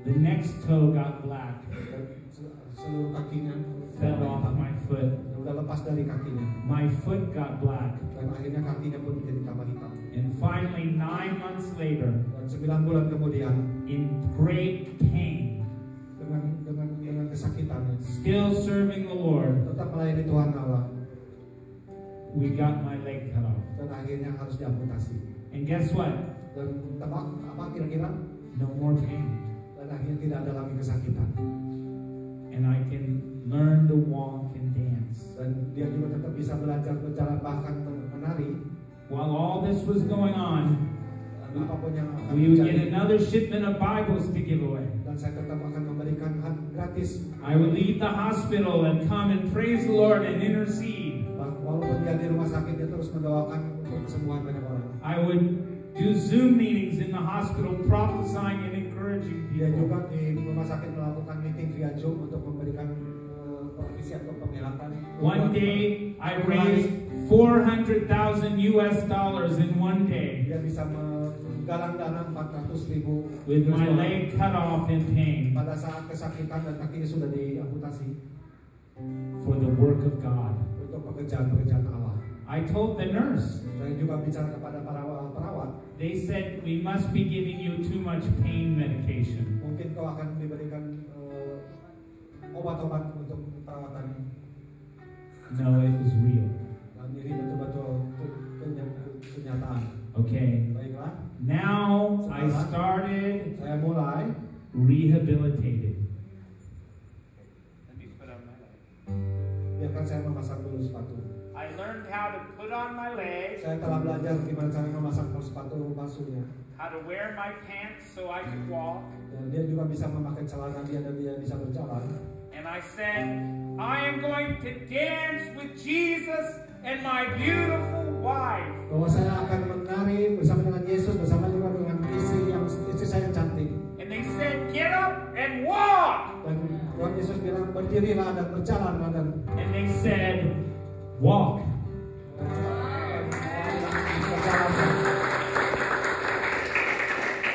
The next toe got black. dan seluruh kakinya Fell off my foot. udah lepas dari kakinya. My foot got black. Dan akhirnya kakinya pun menjadi tambah hitam. And finally, 9 months later, Dan 9 bulan kemudian, in great pain, dengan kesakitan, still serving the Lord, tetap melayani Tuhan Allah, we got my leg cut off. dan akhirnya harus diamputasi. And guess what? Dan tebak apa kira-kira? No more pain. Dan akhirnya tidak ada lagi kesakitan. And I can learn to walk and dance. Dan dia juga tetap bisa belajar berjalan bahkan menari. While all this was going on, Dan apapun yang akan we would get terjadi. another shipment of Bibles to give away. Dan saya tetap akan memberikan gratis. I would leave the hospital and come and praise the Lord and intercede. Walaupun dia di rumah sakit, dia terus mendoakan untuk kesembuhan banyak orang. I would do Zoom meetings in the hospital prophesying and encouraging Dia people. juga di rumah sakit melakukan meeting via Zoom untuk memberikan provisi atau penglihatan. One day, I raised $400,000 in one day Dia bisa menggalang dana 400.000 with my leg cut off in pain pada saat kesakitan dan kakinya sudah diamputasi for the work of God. untuk pekerjaan-pekerjaan Allah. I told the nurse, Saya juga bicara kepada para perawat, they said, we must be giving you too much pain medication. mungkin kau akan diberikan obat-obat untuk perawatan. No, it was real. Dan ini betul-betul kenyataan. Okay. Baiklah, Now I started saya mulai rehabilitated. biarkan saya memasang dulu sepatu. I learned how to put on my legs, Saya telah belajar gimana cara memasang sepatu palsunya. how to wear my pants so I could walk. Dan dia juga bisa memakai celana dia dan dia bisa berjalan. And I said, I am going to dance with Jesus and my beautiful wife. Bahwa saya akan menari bersama dengan Yesus, bersama juga dengan istri saya yang cantik. And they said, get up and walk. Dan Tuhan Yesus bilang berdirilah dan berjalan dan And they said, walk. berjalan.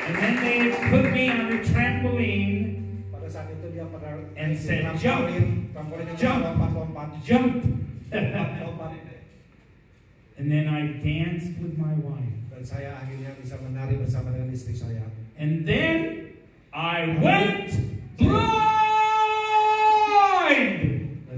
And then they put me on the trampoline Pada saat itu dia pada and said, trampolin yang jump, lompat-lompat. jump. Lompat. And then I danced with my wife. Dan saya akhirnya bisa menari bersama dengan istri saya. And then I went blind. Dan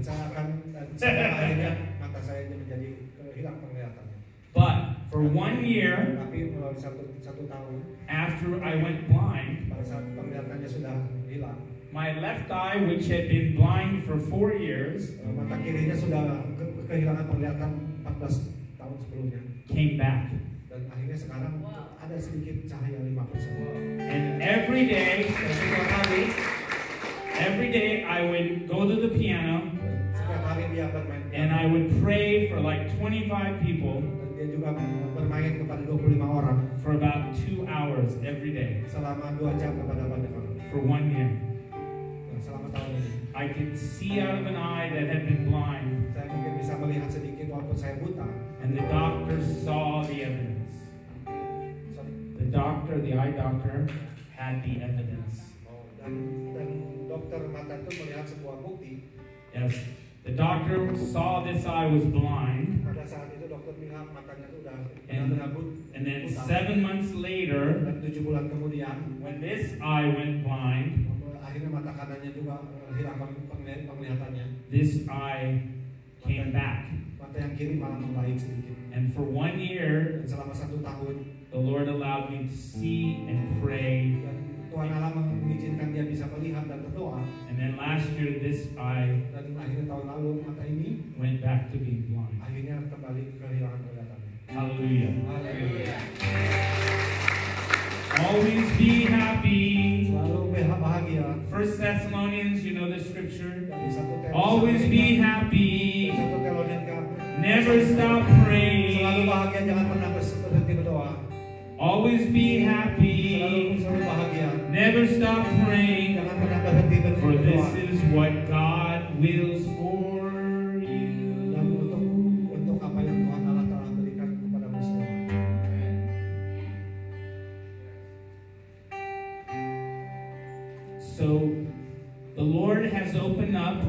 saya akhirnya mata saya menjadi hilang penglihatannya. But for 1 year, Tapi melalui satu tahun, after I went blind, pada saat penglihatannya sudah hilang, my left eye, which had been blind for 4 years, mata kirinya sudah kehilangan penglihatan 14 tahun sebelumnya. came back. Dan akhirnya sekarang ada sedikit cahaya 5%. And every day, Dan setiap hari, I would go to the piano setiap hari dia bermain and I would pray for like 25 people dan dia juga bermain kepada 25 orang for about 2 hours every day selama 2 jam kepada banyak orang. for 1 year. Dan selama tahun ini, I could see out of an eye that had been blind, saya mungkin bisa melihat sedikit walaupun saya buta. and the doctor saw the evidence. The eye doctor, had the evidence. Dan dokter mata itu melihat sebuah bukti. Yes, the doctor saw this eye was blind, Pada saat itu dokter bilang matanya itu udah benar-benar and then buta. 7 months later, Dan 7 bulan kemudian, when this eye went blind, akhirnya mata kanannya juga hilang penglihatannya. this eye came back. Mata yang kiri malah membaik sedikit. And for 1 year, Dan selama 1 tahun, the Lord allowed me to see and pray. dan Tuhan Allah mengizinkan dia bisa melihat dan berdoa. And then last year, this eye Dan akhirnya tahun lalu mata ini went back to being blind. akhirnya kembali kehilangan penglihatannya. Hallelujah. Haleluya. Always be happy. Selalu bahagia. 1 Thessalonians, you know the scripture. Dari 1 Tesalonika. Always be happy. 1 Tesalonika. Never stop Selalu praying. bahagia, jangan pernah berhenti berdoa. Always be happy. Selalu bahagia. Never stop praying. Jangan pernah berhenti For berdoa. this is what God wills for Dan you. untuk apa yang Tuhan Allah telah berikan kepadamu semua. So the Lord has opened up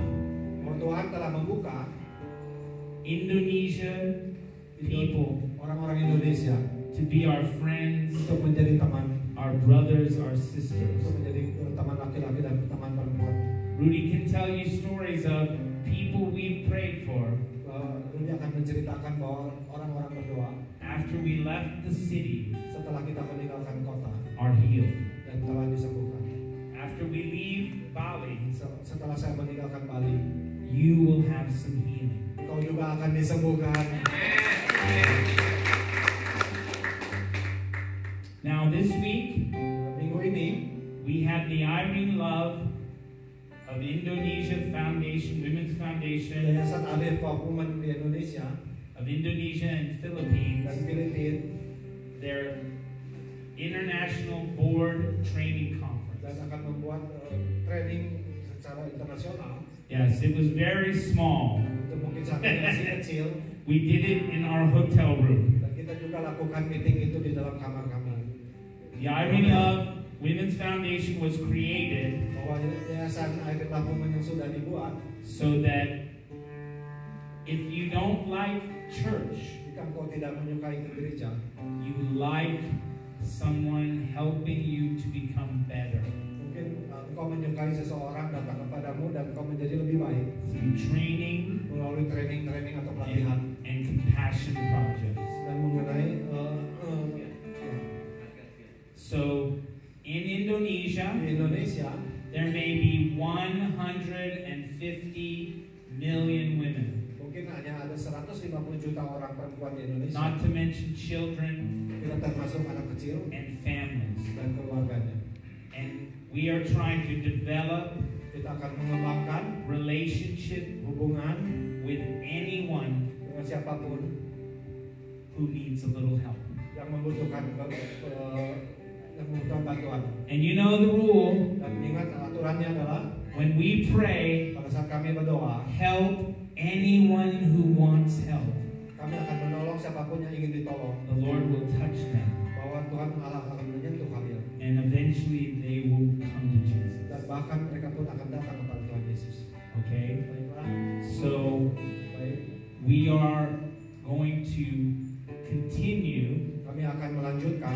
Tuhan telah membuka Indonesian people orang-orang Indonesia to be our friends, untuk menjadi teman, our brothers, our sisters. untuk menjadi teman laki-laki dan teman perempuan. Rudy can tell you stories of people we've prayed for. Dia akan menceritakan bahwa orang-orang berdoa After we left the city, setelah kita meninggalkan kota are healed. dan telah disembuhkan. After we leave Bali, Setelah saya meninggalkan Bali, you will have some healing. kau juga akan disembuhkan. Now this week, Minggu ini we had the Irene Love of Indonesia Foundation, Women's Foundation Yayasan Alif of Women di Indonesia of Indonesia and Philippines, dan Filipina their international board training conference. dan akan membuat training secara internasional. Yes, it was very small. Itu mungkin saat ini masih kecil, We did it in our hotel room. dan kita juga lakukan meeting itu di dalam kamar kami. The Irene Love Women's Foundation was created Bahwa Yayasan Air Lakuman yang sudah dibuat, so that if you don't like church, jika engkau tidak menyukai ke gereja, you like someone helping you to become better mungkin engkau menyukai seseorang datang kepadamu dan engkau menjadi lebih baik through training melalui training atau pelatihan and compassion projects. dan mengenai So in Indonesia, di Indonesia there may be 150 million women, mungkin hanya ada 150 juta orang perempuan di Indonesia, not to mention children tidak termasuk anak kecil and families. dan keluarganya. And we are trying to develop Kita akan mengembangkan relationship hubungan with anyone dengan siapapun who needs a little help. yang membutuhkan yang membutuhkan bantuan. And you know the rule, Dan ingat aturannya adalah when we pray, pada saat kami berdoa, help anyone who wants help. kami akan menolong siapapun yang ingin ditolong. The Lord will touch them, Bahwa Tuhan Allah akan menyentuh kalian. and eventually they will come to Jesus. Dan bahkan mereka pun akan datang kepada Tuhan Yesus. Okay? Baiklah, So baik. we are going to continue Kami akan melanjutkan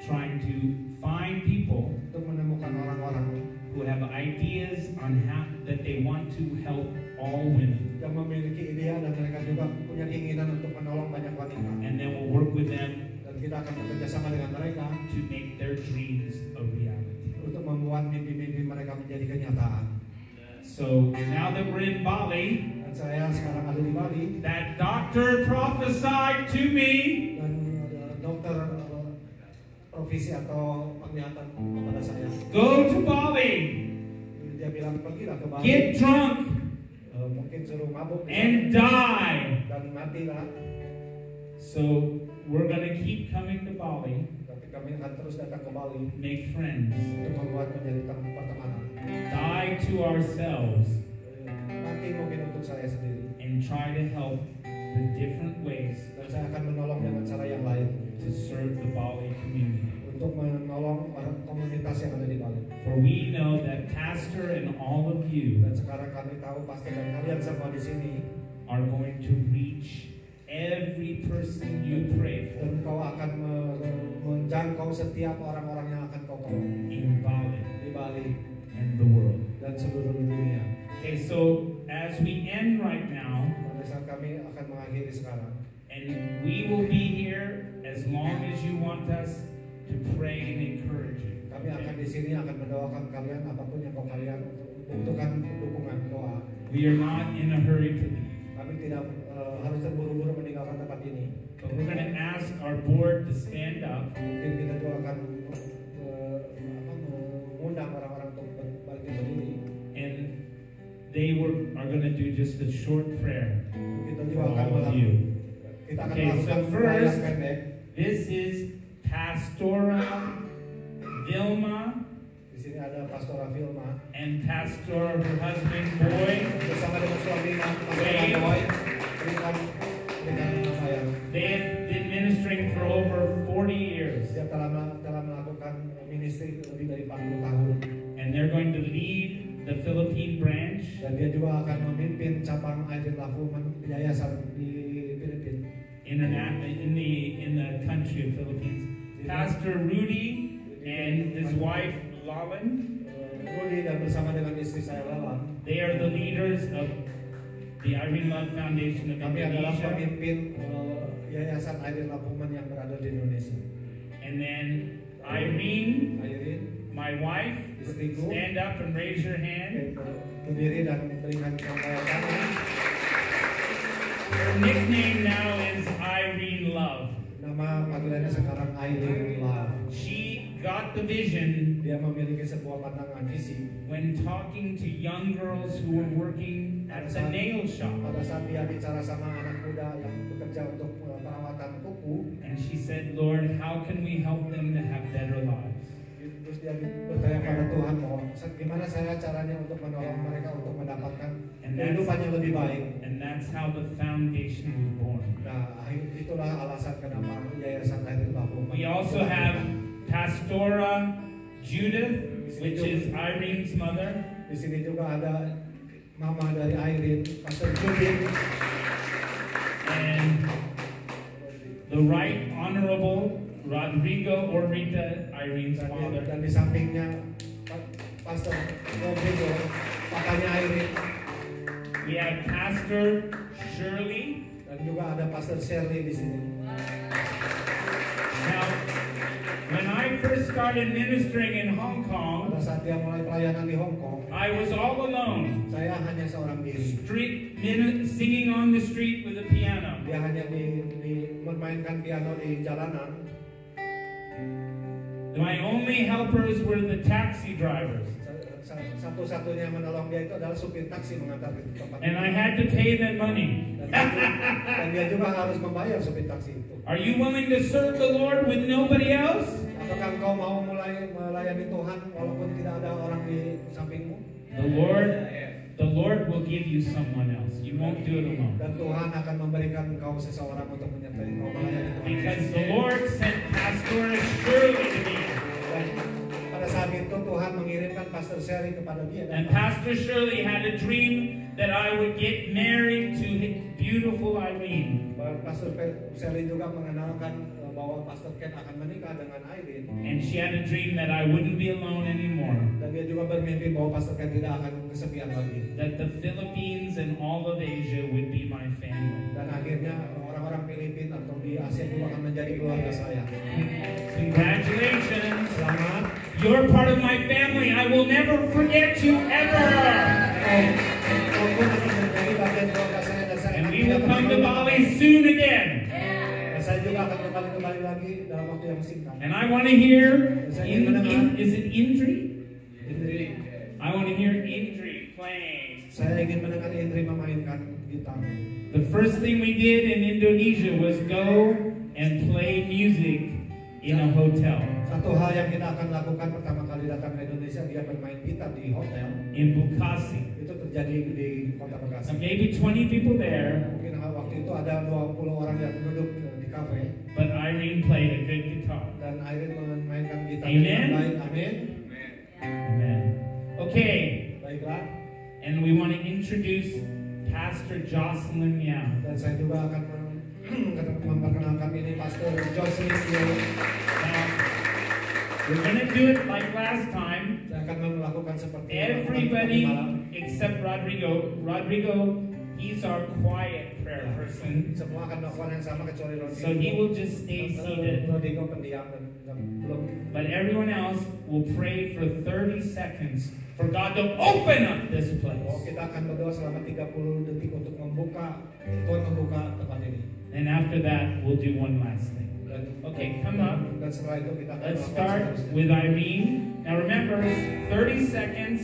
trying to find people untuk menemukan orang-orang who have ideas on how that they want to help all women, yang memiliki ide dan mereka juga punya keinginan untuk menolong banyak wanita. and then we'll work with them Dan kita akan bekerja sama dengan mereka to make their dreams a reality. untuk membuat mimpi-mimpi mereka menjadi kenyataan. So now that we're in Bali, Dan saya sekarang ada di Bali that doctor prophesied to me dan dokter provisi atau penglihatan kepada saya. go to Bali, Dia bilang pergilah ke Bali, get drunk, mungkin suruh mabuk and die. dan matilah. So we're gonna keep coming to Bali, Tapi kami akan terus datang ke Bali make friends, untuk membuat menjadi pertemanan. die to ourselves, Nanti mungkin untuk saya sendiri. and try to help with different ways Dan saya akan menolong dengan cara yang lain to serve the Bali community. untuk menolong orang komunitas yang ada di Bali. For we know that Pastor and all of you Dan sekarang kami tahu pasti dan kalian semua di sini are going to reach every person you pray for dan kau akan menjangkau setiap orang-orang yang akan kau tolong in Bali di Bali and the world. dan seluruh dunia. Okay, so as we end right now, Pada saat kami akan mengakhiri sekarang, and we will be here as long as you want us to pray and encourage you. kami akan di sini akan mendoakan kalian apapun yang kalian butuhkan dukungan doa. We are not in a hurry to leave, Kami tidak harus terburu-buru meninggalkan tempat ini. but we're going to ask our board to stand up, Mungkin kita juga akan mengundang orang-orang untuk balik berdiri. and they are going to do just a short prayer Kita for juga akan all of you. kita akan Okay, so melakukan first- doa pendek. This is Pastora Vilma Di sini ada Pastora Vilma and Pastor her husband Boy. bersama dengan suaminya Pastor Wait. Boy. Berikan saya. They have been ministering for over 40 years, Dia telah melakukan ministry lebih dari 40 tahun and they're going to lead the Philippine branch. dan dia juga akan memimpin cabang Air Love Women yayasan di Filipina. in the country of Philippines. Pastor Rudy and his wife Lalan, Rudy dan bersama dengan istri saya Lalan. they are the leaders of the Irene Love Foundation of Kami adalah Indonesia. pemimpin Yayasan Irene Love Women yang berada di Indonesia. And then Irene, Irene, my wife, istriku, stand up and raise your hand. berdiri dan berikan pengakuan tangan. Her nickname now is Irene Love. Nama panggilannya sekarang Irene Love. She got the vision Dia memiliki sebuah pandangan visi. when talking to young girls who were working at the nail shop. Pada saat dia bicara sama anak muda yang bekerja untuk perawatan kuku, And she said, Lord, how can we help them to have better lives? terus dia bertanya pada Tuhan bahwa gimana saya caranya untuk menolong mereka untuk mendapatkan kehidupan yang lebih baik. And that's how the foundation was born. Nah, itulah alasan kenapa Yayasan Irene Love. We also have Pastora Judith, which is Irene's mother. Di sini juga ada mama dari Irene, Pastor Judith, And the Right Honorable Rodrigo Orita, Irene's father. dan di sampingnya Pastor Rodrigo, papanya Irene, We have Pastor Shirley. dan juga ada Pastor Shirley di sini. Now, when I first started ministering in Hong Kong, Pada saat dia mulai pelayanan di Hong Kong, I was all alone, saya hanya seorang diri. singing on the street with a piano. Dia hanya memainkan piano di jalanan. My only helpers were the taxi drivers, Satu-satunya yang menolong dia itu adalah supir taksi mengantar ke tempat. and I had to pay them money. Dan dia juga harus membayar supir taksi itu. Are you willing to serve the Lord with nobody else? Apakah engkau mau mulai melayani Tuhan walaupun tidak ada orang di sampingmu? The Lord will give you someone else. You won't do it alone. Dan Tuhan akan memberikan engkau seseorang untuk menyertai engkau melayani Tuhan. Because the Lord sent Pastor Shirley to me. Dan pada saat itu Tuhan mengirimkan Pastor Shirley kepada dia. And Pastor Shirley had a dream that I would get married to beautiful Irene. Pastor Shirley juga mengenalkan bahwa Pastor Ken akan menikah dengan Irene. And she had a dream that I wouldn't be alone anymore. Dan dia juga bermimpi bahwa Pastor Ken tidak akan kesepian lagi. That the Philippines and all of Asia would be my family. Dan akhirnya orang-orang Filipina atau di Asia juga akan menjadi keluarga saya. Congratulations. Selamat. You're part of my family. I will never forget you ever. Kau pun akan menjadi bagian keluarga saya dan saya And akan we tidak will pernah come to lupa. Bali soon again. Dan saya juga akan kembali lagi dalam waktu yang singkat. And I want to hear, is it Indri? Indri, I want to hear Indri playing. saya ingin mendengar Indri memainkan gitar. The first thing we did in Indonesia was go and play music in a hotel. Satu hal yang kita akan lakukan pertama kali datang ke Indonesia, dia bermain gitar di hotel. In Bukasi. Itu terjadi di kota Bekasi. Maybe 20 people there, Mungkin waktu itu ada 20 orang yang duduk di kafe. but Irene played a good guitar. Dan Irene memainkan gitar Amen. dengan baik. Amin. Amen. Okay, Baiklah. and we want to introduce Pastor Jocelyn Yao. Dan saya juga akan memperkenalkan ini Pastor Jocelyn Yao. Now, we're going to do it like last time. Saya akan melakukan seperti Everybody malam. except Rodrigo. Rodrigo, he's our quiet prayer person. Semua akan melakukan yang sama kecuali Rodrigo. So he will just stay seated. Rodrigo pendiam dan belum. But everyone else will pray for 30 seconds for God to open up this Oh, place. kita akan berdoa selama 30 detik untuk membuka Tuhan membuka tempat ini. And after that, we'll do one last thing. Dan Okay, come up. Dan setelah itu kita akan Let's melakukan start seterusnya. with Irene. Now remember, 30 seconds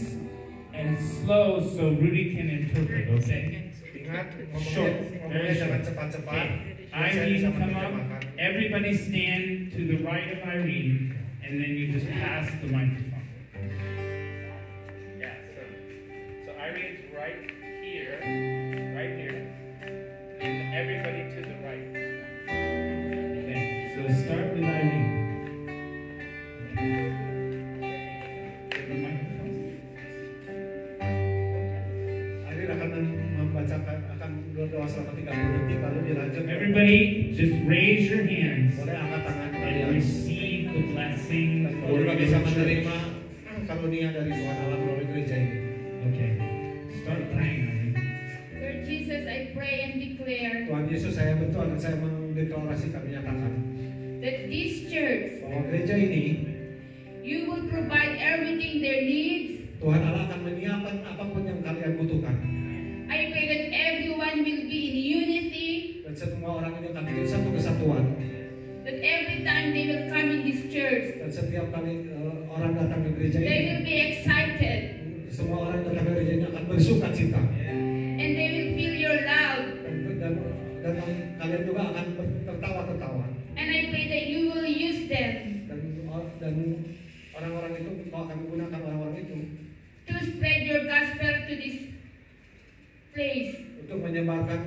and slow so Rudy can interpret, okay? Ingat Short, very ngomongnya jangan short. cepat-cepat. Okay. Biar saya bisa Irene, come up. menerjemahkan. Everybody stand to the right of Irene, and then you just pass the microphone. Yeah, so Irene's right here, and everybody to the right. Okay, so start with Irene. Give the microphone. Irene akan membacakan, akan berdoa selama 30 detik lalu dilanjut. Everybody, just raise your hands Boleh angkat tangan and kalian. receive the blessing Dan kau for juga your bisa church. menerima karunia dari Tuhan Allah melalui gereja ini. Okay, start praying. Lord Jesus, I pray and declare Tuhan Yesus, saya berdoa dan saya mendeklarasikan, menyatakan that this church, bahwa gereja ini you will provide everything their needs. Tuhan Allah akan menyiapkan apapun yang kalian butuhkan. I pray that everyone will be in unity, Dan semua orang ini akan menjadi satu kesatuan. that every time they will come in this church, Dan setiap kali orang datang ke gereja they ini, will be excited semua orang yang datang ke gereja ini akan bersuka cita. and they will feel your love. Dan kalian juga akan tertawa-tertawa. And I pray that you will use them Dan orang-orang itu, kau akan menggunakan orang-orang itu to spread your gospel to this place. untuk menyebarkan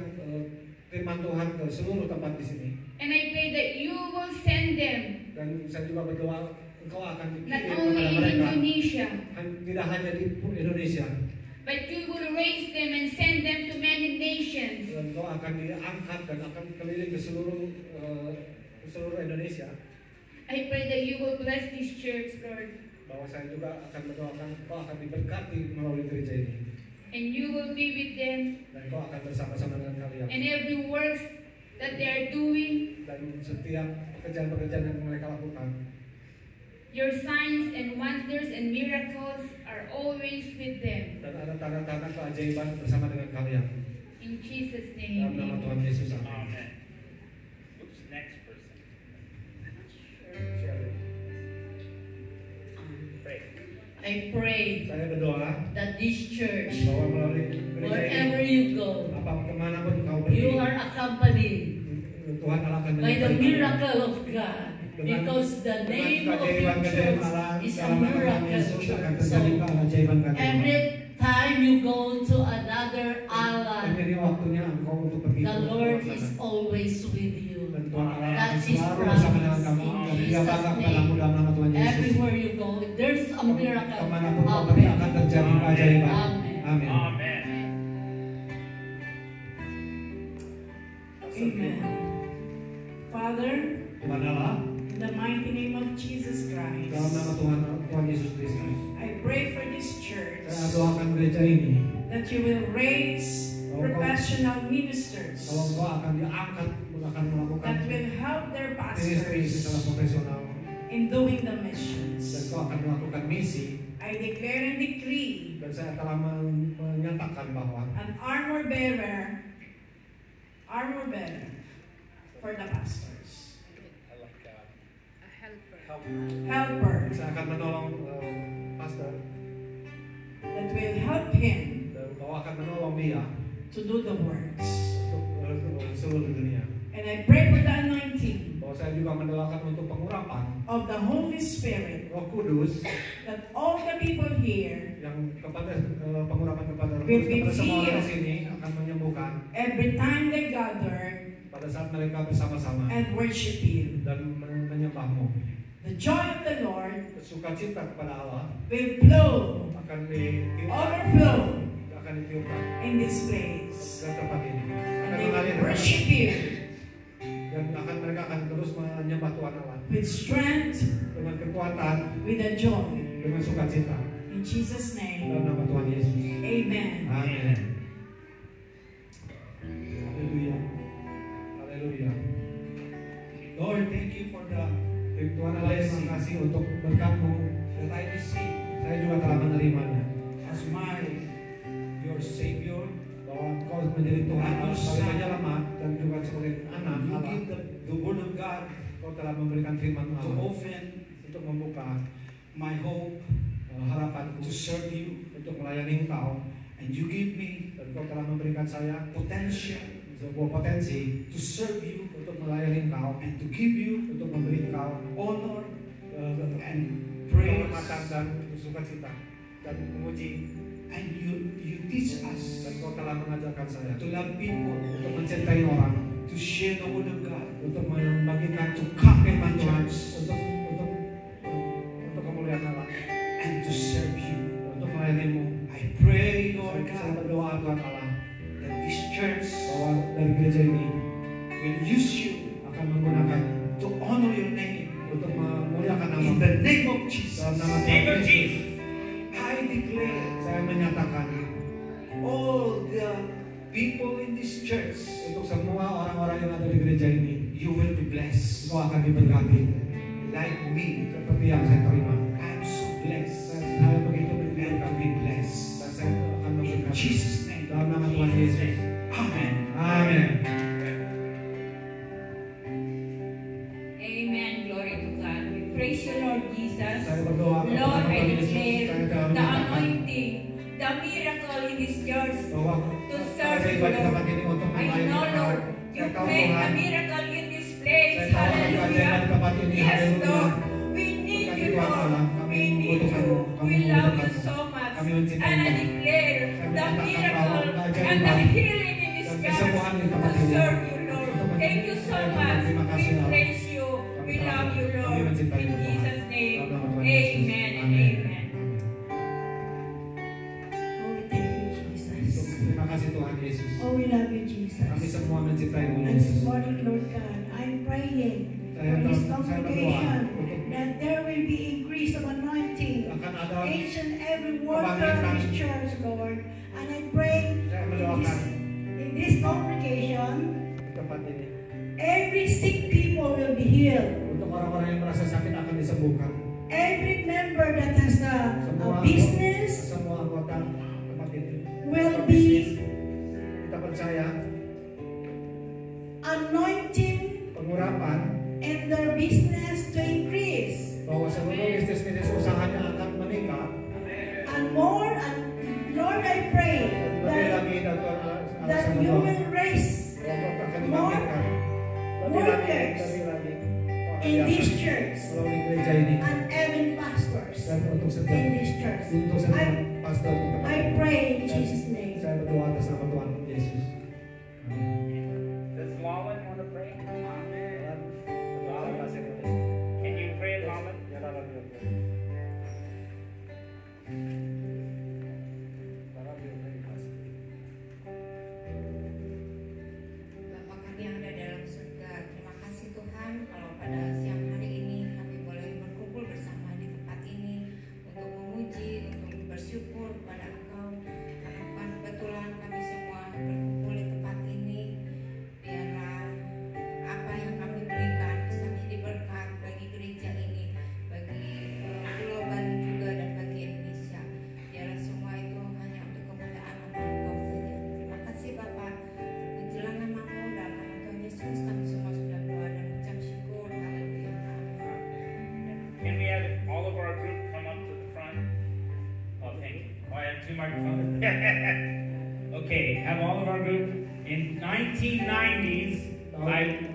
firman Tuhan ke seluruh tempat di sini. And I pray that you will send them Dan saya juga berdoa engkau akan not dikirim only kepada in mereka, Indonesia, tidak hanya di Indonesia, but you will raise them and send them to many nations. dan engkau akan diangkat dan akan keliling ke seluruh Indonesia. I pray that you will bless this church, Lord, Bahwa saya juga akan mendoakan engkau akan diberkati melalui gereja ini, and you will be with them dan engkau akan bersama-sama dengan kalian. in every work that they are doing. Dan setiap pekerjaan-pekerjaan yang mereka lakukan, Your signs and wonders and miracles are always with them. dan ada tanda-tanda keajaiban bersama dengan kalian. In Jesus' Dalam nama name. Tuhan Yesus, amin. Amen. Who's next person? Pray. I pray Saya berdoa that this church, bahwa melalui gereja wherever ini, you go, kemanapun kau you pergi, are accompanied Tuhan Allah akan by the menyertai miracle of God. Because the name of your church is a miracle church. So every time you go to another island, Jadi waktunya engkau untuk pergi the ke Lord luar is sana. always with you. Dan Tuhan Allah akan That's His selalu bersama dengan promise. kamu. In Dan dia Jesus' bangga name. kepadamu dalam nama Tuhan Yesus. Everywhere you go, there's a miracle. Kemanapun kau pergi akan terjadi keajaiban. Amen. Amin. Amen. Amen. Father, Tuhan Allah, in the mighty name of Jesus Christ, dalam nama Tuhan Yesus Kristus, I pray for this church saya doakan gereja ini, that you will raise professional ministers kalau engkau akan diangkat, akan melakukan that will help their ministry secara pastors profesional, in doing the dan missions. kau akan melakukan misi. I declare and decree Dan saya telah menyatakan bahwa an armor bearer for the pastors. A helper. Helper saya akan menolong pastor, that will help him dan kau akan menolong dia to do the works. untuk seluruh dunia. And I pray for the anointing Bahwa saya juga mendoakan untuk pengurapan of the Holy Spirit, Roh Kudus that all the people here, yang kepada pengurapan kepada Roh Will Kudus be kepada semua orang di healed. sini akan menyembuhkan every time they gather pada saat mereka bersama-sama and worship you, dan menyembahmu. the joy of the Lord Sukacita kepada Allah will flow, akan ditiupkan, overflow in this place. ke tempat ini. And Akan they will mengalir worship you dan mereka akan terus menyembah Tuhan Allah with strength, dengan kekuatan, with a joy. dengan sukacita. In Jesus' name, Dalam nama Tuhan Yesus. amen. Amin. Haleluya. Haleluya. Lord, thank you for the Tuhan Allah, terima kasih untuk berkat-Mu that I receive. Saya juga telah menerimanya as your Savior. bahwa Engkau menjadi Tuhan sebagai penyelamat dan juga sebagai anak You Allah. give the Word of God Engkau telah memberikan firman to Allah open untuk membuka my hope harapanku to serve you, untuk melayani Engkau, and you give me dan Engkau telah memberikan saya potential sebuah potensi to serve you untuk melayani Engkau, and to give you untuk memberi Engkau honor and praise. kehormatan dan sukacita dan memuji. And you teach us Dan Kau telah mengajarkan saya to love people, untuk mencintai orang, to share the Word of God, untuk membagikan to come in firman my Tuhan, church, untuk kemuliaan Allah, and to serve you. untuk melayani-Mu. I pray, Lord Saya God, berdoa Tuhan Allah that this church bahwa dari gereja ini will use you akan menggunakan to honor your name. untuk memuliakan nama In the name of Jesus, dalam nama Name Tuhan of Yesus. Jesus. I declare Saya menyatakan all the people in this church, untuk semua orang-orang yang ada di gereja ini, you will be blessed. engkau akan diberkati Like me, seperti yang saya terima. I am so blessed. Saya begitu And to diberkati be blessed. dan saya akan In memberkati Jesus' name. dalam nama Tuhan Yesus. Amen. Amin. Amen. Glory to God. We praise you, Lord Jesus. Saya berdoa kepada Lord, I Tuhan Yesus. declare Saya telah the menyatakan anointing, the miracle in this church. bahwa To serve saya you, ibadah Lord. tempat ini untuk I melayani know, Engkau. Lord, you Saya tahu create a Tuhan, miracle in this place. saya tahu akan keajaiban di Hallelujah. tempat ini. Yes, Haleluya. Lord. We need Berkati you, Tuhan Lord. Allah. Kami We need membutuhkan you. Kami We love you membutuhkan so much. Kami mencintai And I Mu. declare Kami the nyatakan bahwa miracle and keajaiban the healing in this dan church kesembuhan di tempat to ini. serve you, Lord. Thank you so much. Terima kasih, We Lord. praise you. We love you, Kami Lord. mencintai In Mu, Tuhan. Jesus' name. Dalam nama Tuhan Yesus. Amen and Amin. amen. Oh, we thank you, Jesus. Terima kasih Tuhan Yesus. Oh, we love you, Jesus. Kami semua mencintai Mu And this Yesus. morning, Lord God, I'm praying Saya for this berdoa congregation untuk that there will be increase of anointing akan ada each and every worker of this church, Lord. And I pray saya in mendoakan this congregation, di tempat ini every sick people will be healed. untuk orang-orang yang merasa sakit akan disembuhkan. Every member that has a business semua anggota tempat ini will bisnis, be kita percaya anointing pengurapan and their business to increase. bahwa seluruh bisnis usahanya akan meningkat. And more, and Lord, I pray Lebih that, lagi dan Tuhan that alasan you doa. will raise Bahwa akan more dibangkitkan. Lebih lagi, workers lebih lagi. in this church Melalui gereja ini and even pastors dan untuk in setiap this church. setiap pastor di tempat I ini. pray in Jesus' name. Saya berdoa atas nama Tuhan Yesus. Does Lawman want to pray? Amin. Berdoa bahasa Indonesia. Can you pray, Lawman? Ya, dalam dia. Dalam dia, bahasa. Bapa kami yang ada dalam surga, terima kasih Tuhan kalau pada siang hari ini kami boleh berkumpul bersama di tempat ini untuk memuji, untuk bersyukur kepada Engkau. Karena Tuhan, kebetulan kami semua berkumpul di tempat ini, biarlah apa yang kami berikan bisa menjadi berkat bagi gereja ini, bagi Pulau Bali juga dan bagi Indonesia. Biarlah semua itu hanya untuk kemuliaan nama Engkau saja. Terima kasih Bapak. Menjelang namamu dalam nama Tuhan Yesus kami semua sudah berdoa dan ucap syukur. Haleluya. Can we have all of our group come up to the front? Oh, thank you. Oh, I have two microphones. Okay, have all of our group. In 1990s,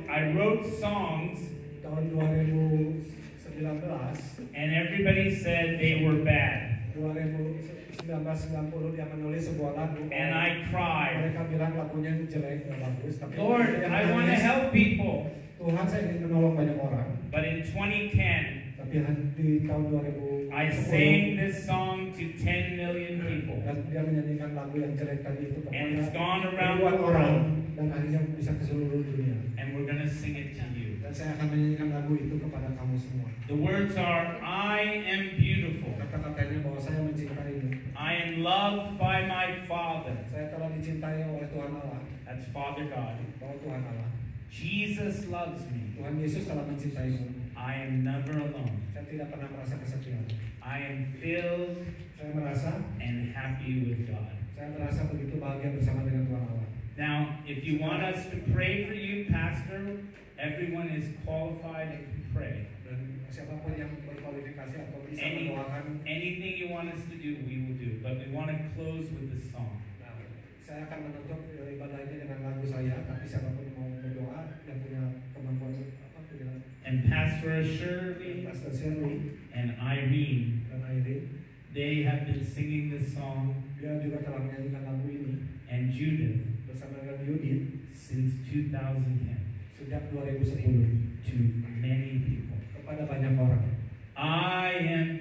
I wrote songs, Tahun 2019 and everybody said they were bad. 1990 dia menulis sebuah lagu. And I cried. Mereka bilang lagunya jelek, nggak bagus. Tapi Lord, dia I want to menangis. help people. Tuhan, saya ingin menolong banyak orang. But in 2010, Tapi di tahun 2010 I sang this song to 10 million people. dan dia menyanyikan lagu yang jelek tadi itu And it's kepada gone around ribuan the orang world. dan akhirnya bisa ke seluruh dunia. And we're going to sing it to you. Dan saya akan menyanyikan lagu itu kepada kamu semua. The words are, I am beautiful. Kata-katanya bahwa saya mencintaimu. I am loved by my Father. Saya telah dicintai oleh Tuhan Allah. That's Father God. Bahwa Tuhan Allah. Jesus loves me. Tuhan Yesus telah mencintaimu. I am never alone. Saya tidak pernah merasa kesepian. I am filled Saya merasa, and happy with God. saya merasa begitu bahagia bersama dengan Tuhan Allah. Now, if you want us to pray for you, Pastor, everyone is qualified and can pray. Dan siapapun yang berkualifikasi atau bisa Any- mendoakan, Anything you want us to do, we will do. But we want to close with this song. nah, saya akan menutup ibadah ini dengan lagu saya. Tapi siapapun mau berdoa yang punya kemampuan apa punya And Pastor Shirley Pastor Shirley and Irene, dan Irene, they have been singing this song, dia juga telah menyanyikan lagu ini and Judith bersama dengan Yudit since 2010 sejak 2010 to many people. kepada banyak orang. I am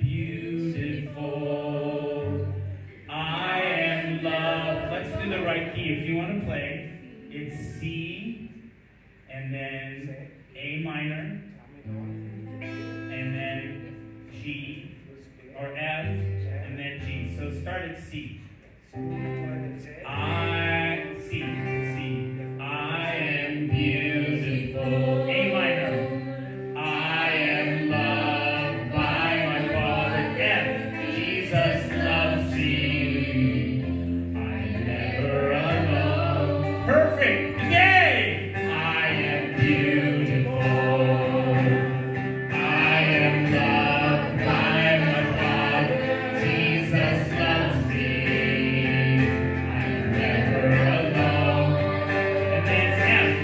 beautiful. I am loved. Let's do the right key. If you want to play, it's C perfect. Yay! I am beautiful. I am loved by my Father. Jesus loves me. I'm never alone. And then F.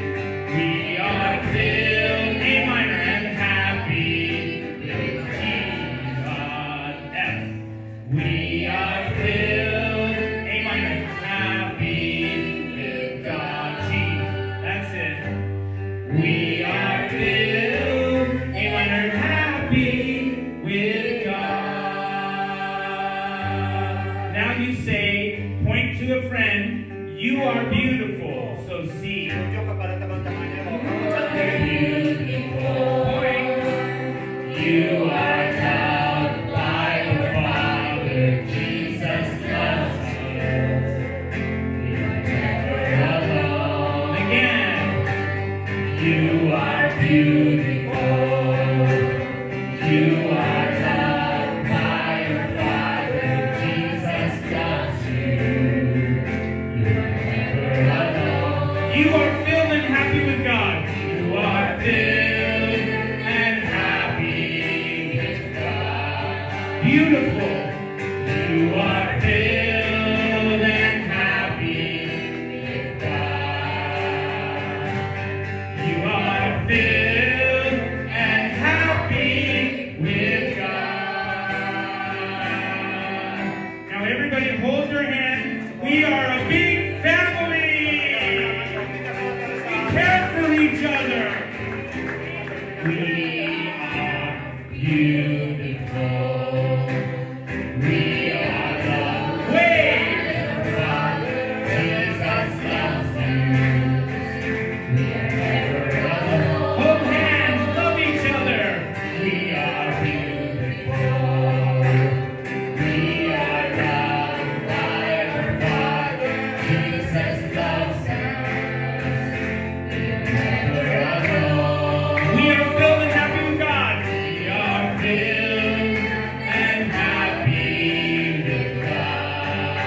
We are filled, A minor, and happy with Jesus. F. We are filled, A minor, happy with God. G. That's it. We are filled, A minor, happy with God. Now you say, point to a friend, you are beautiful. So C. Tunjuk kepada teman-temannya bahwa kamu cantik. Beautiful. Point. You are loved by the Father. Jesus loves you. We are never alone. Again. You are beautiful. You are loved by your Father. Jesus loves you. You are never alone. You are filled and happy with God. You are filled and happy with God. Beautiful. You are filled and happy with God. You are filled and happy with God. Now everybody hold your hand. We are a big family. We care for each other. We are beautiful. We are loved. Wait! Jesus loves you. We are never alone. Hold hands, love each other. We are beautiful. We are loved by our Father. Jesus loves us. We are never alone. We are filled and happy with God. We are filled and happy with God.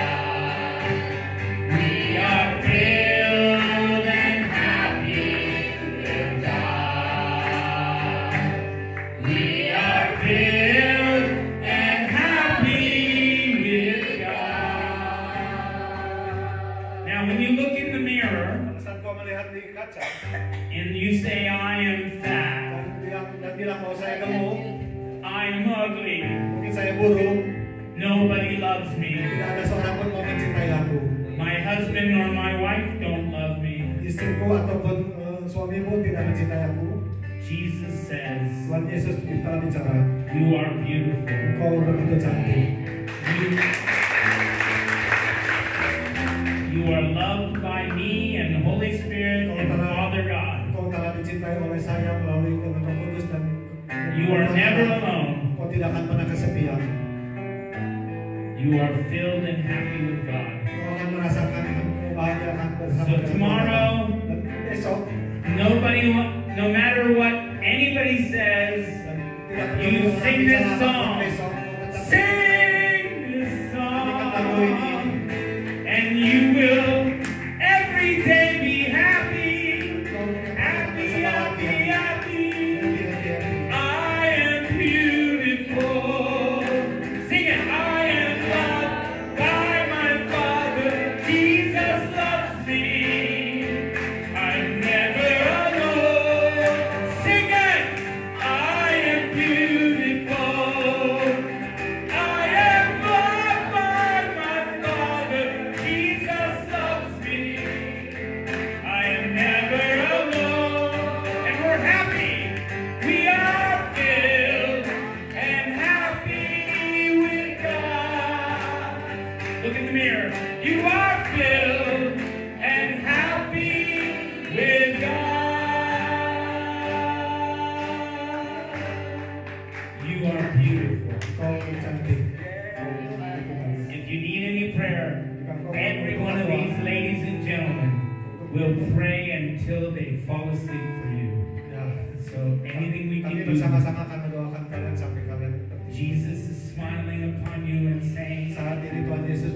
We are filled and happy with God. We are filled and happy with God. Now, when you look in the mirror Pada saat kau melihat di kaca and you say, I am fat, dan bilang bahwa saya gemuk, I am ugly, mungkin saya buruk, nobody loves me, tidak ada seorang pun mau mencintai aku. my husband or my wife don't love me. Istriku ataupun suamimu tidak mencintai aku. Jesus says, Tuhan Yesus telah bicara, you are beautiful. kau begitu cantik. You are loved by me and the Holy Spirit and Father God. Kau telah dicintai oleh saya melalui dengan Roh Kudus dan You are never alone. kau tidak akan pernah kesepian. You are filled and happy with God. Kau akan merasakan kebahagiaan bersama So dengan tomorrow, Tuhan. Dan besok, no matter what anybody says, dan tidak You perlu orang sing bicara this apapun song. besok, kau tetap sing this nyanyikan lagu ini. song, and you will every day be happy, Kau happy, happy, happy. happy. I am beautiful. Sing it. I am loved by my Father. Jesus loves me. I'm never alone. Sing it. I am beautiful. I am loved by my Father. Jesus loves me. I am never alone. And we're happy. We are filled and happy with God. Look in the mirror. You are filled and happy with God. You are beautiful. Kau cantik. If you need any prayer, every one of these ladies and gentlemen will pray until they fall asleep for you. Ya, So anything we kami can do, bersama-sama akan mendoakan kalian sampai kalian tertidur. Jesus is smiling upon you and saying, Saat ini Tuhan Yesus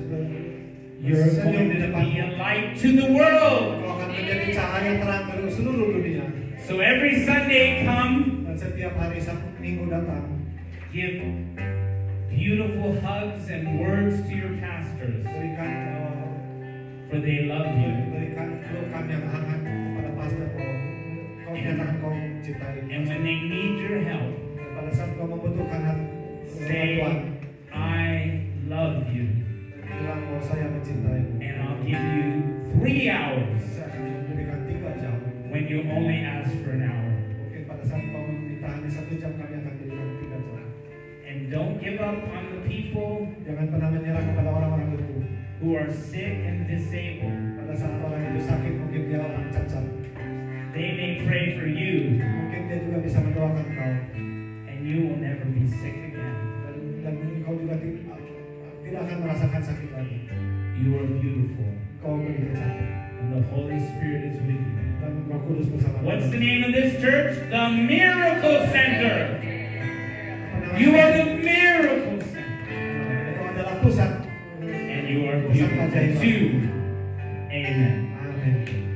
you're bersenyum going di to depan. be a light to the world. Kau akan menjadi setiap hari Sabtu Minggu datang, give beautiful hugs and words to your pastors, berikan for they love you. berikan pelukan yang hangat kepada pastor kau. Kau nyatakan kau mencintai. And when they need your help, Dan pada saat kau membutuhkan say, bantuan, I love you. bilang bahwa saya mencintaimu. And I'll give you 3 hours Saya akan memberikan 3 jam. when you only ask for an hour. Mungkin pada saat kau meminta hanya 1 jam, kami akan berikan 3 jam. And don't give up on the people Jangan pernah menyerah kepada orang-orang itu. who are sick and disabled. Pada saat orang itu sakit, mungkin dia orang cacat. They may pray for you, Mungkin dia juga bisa mendoakan kau. and you will never be sick again. Dan kau juga tidak akan merasakan sakit lagi. You are beautiful, Kau begitu cantik. and the Holy Spirit is with you. Dan Roh Kudus bersama What's the kamu. name of this church? The Miracle Center. Apa namanya? You are the Miracle Center, Itu adalah pusat. and you are beautiful too. Amen. Amin.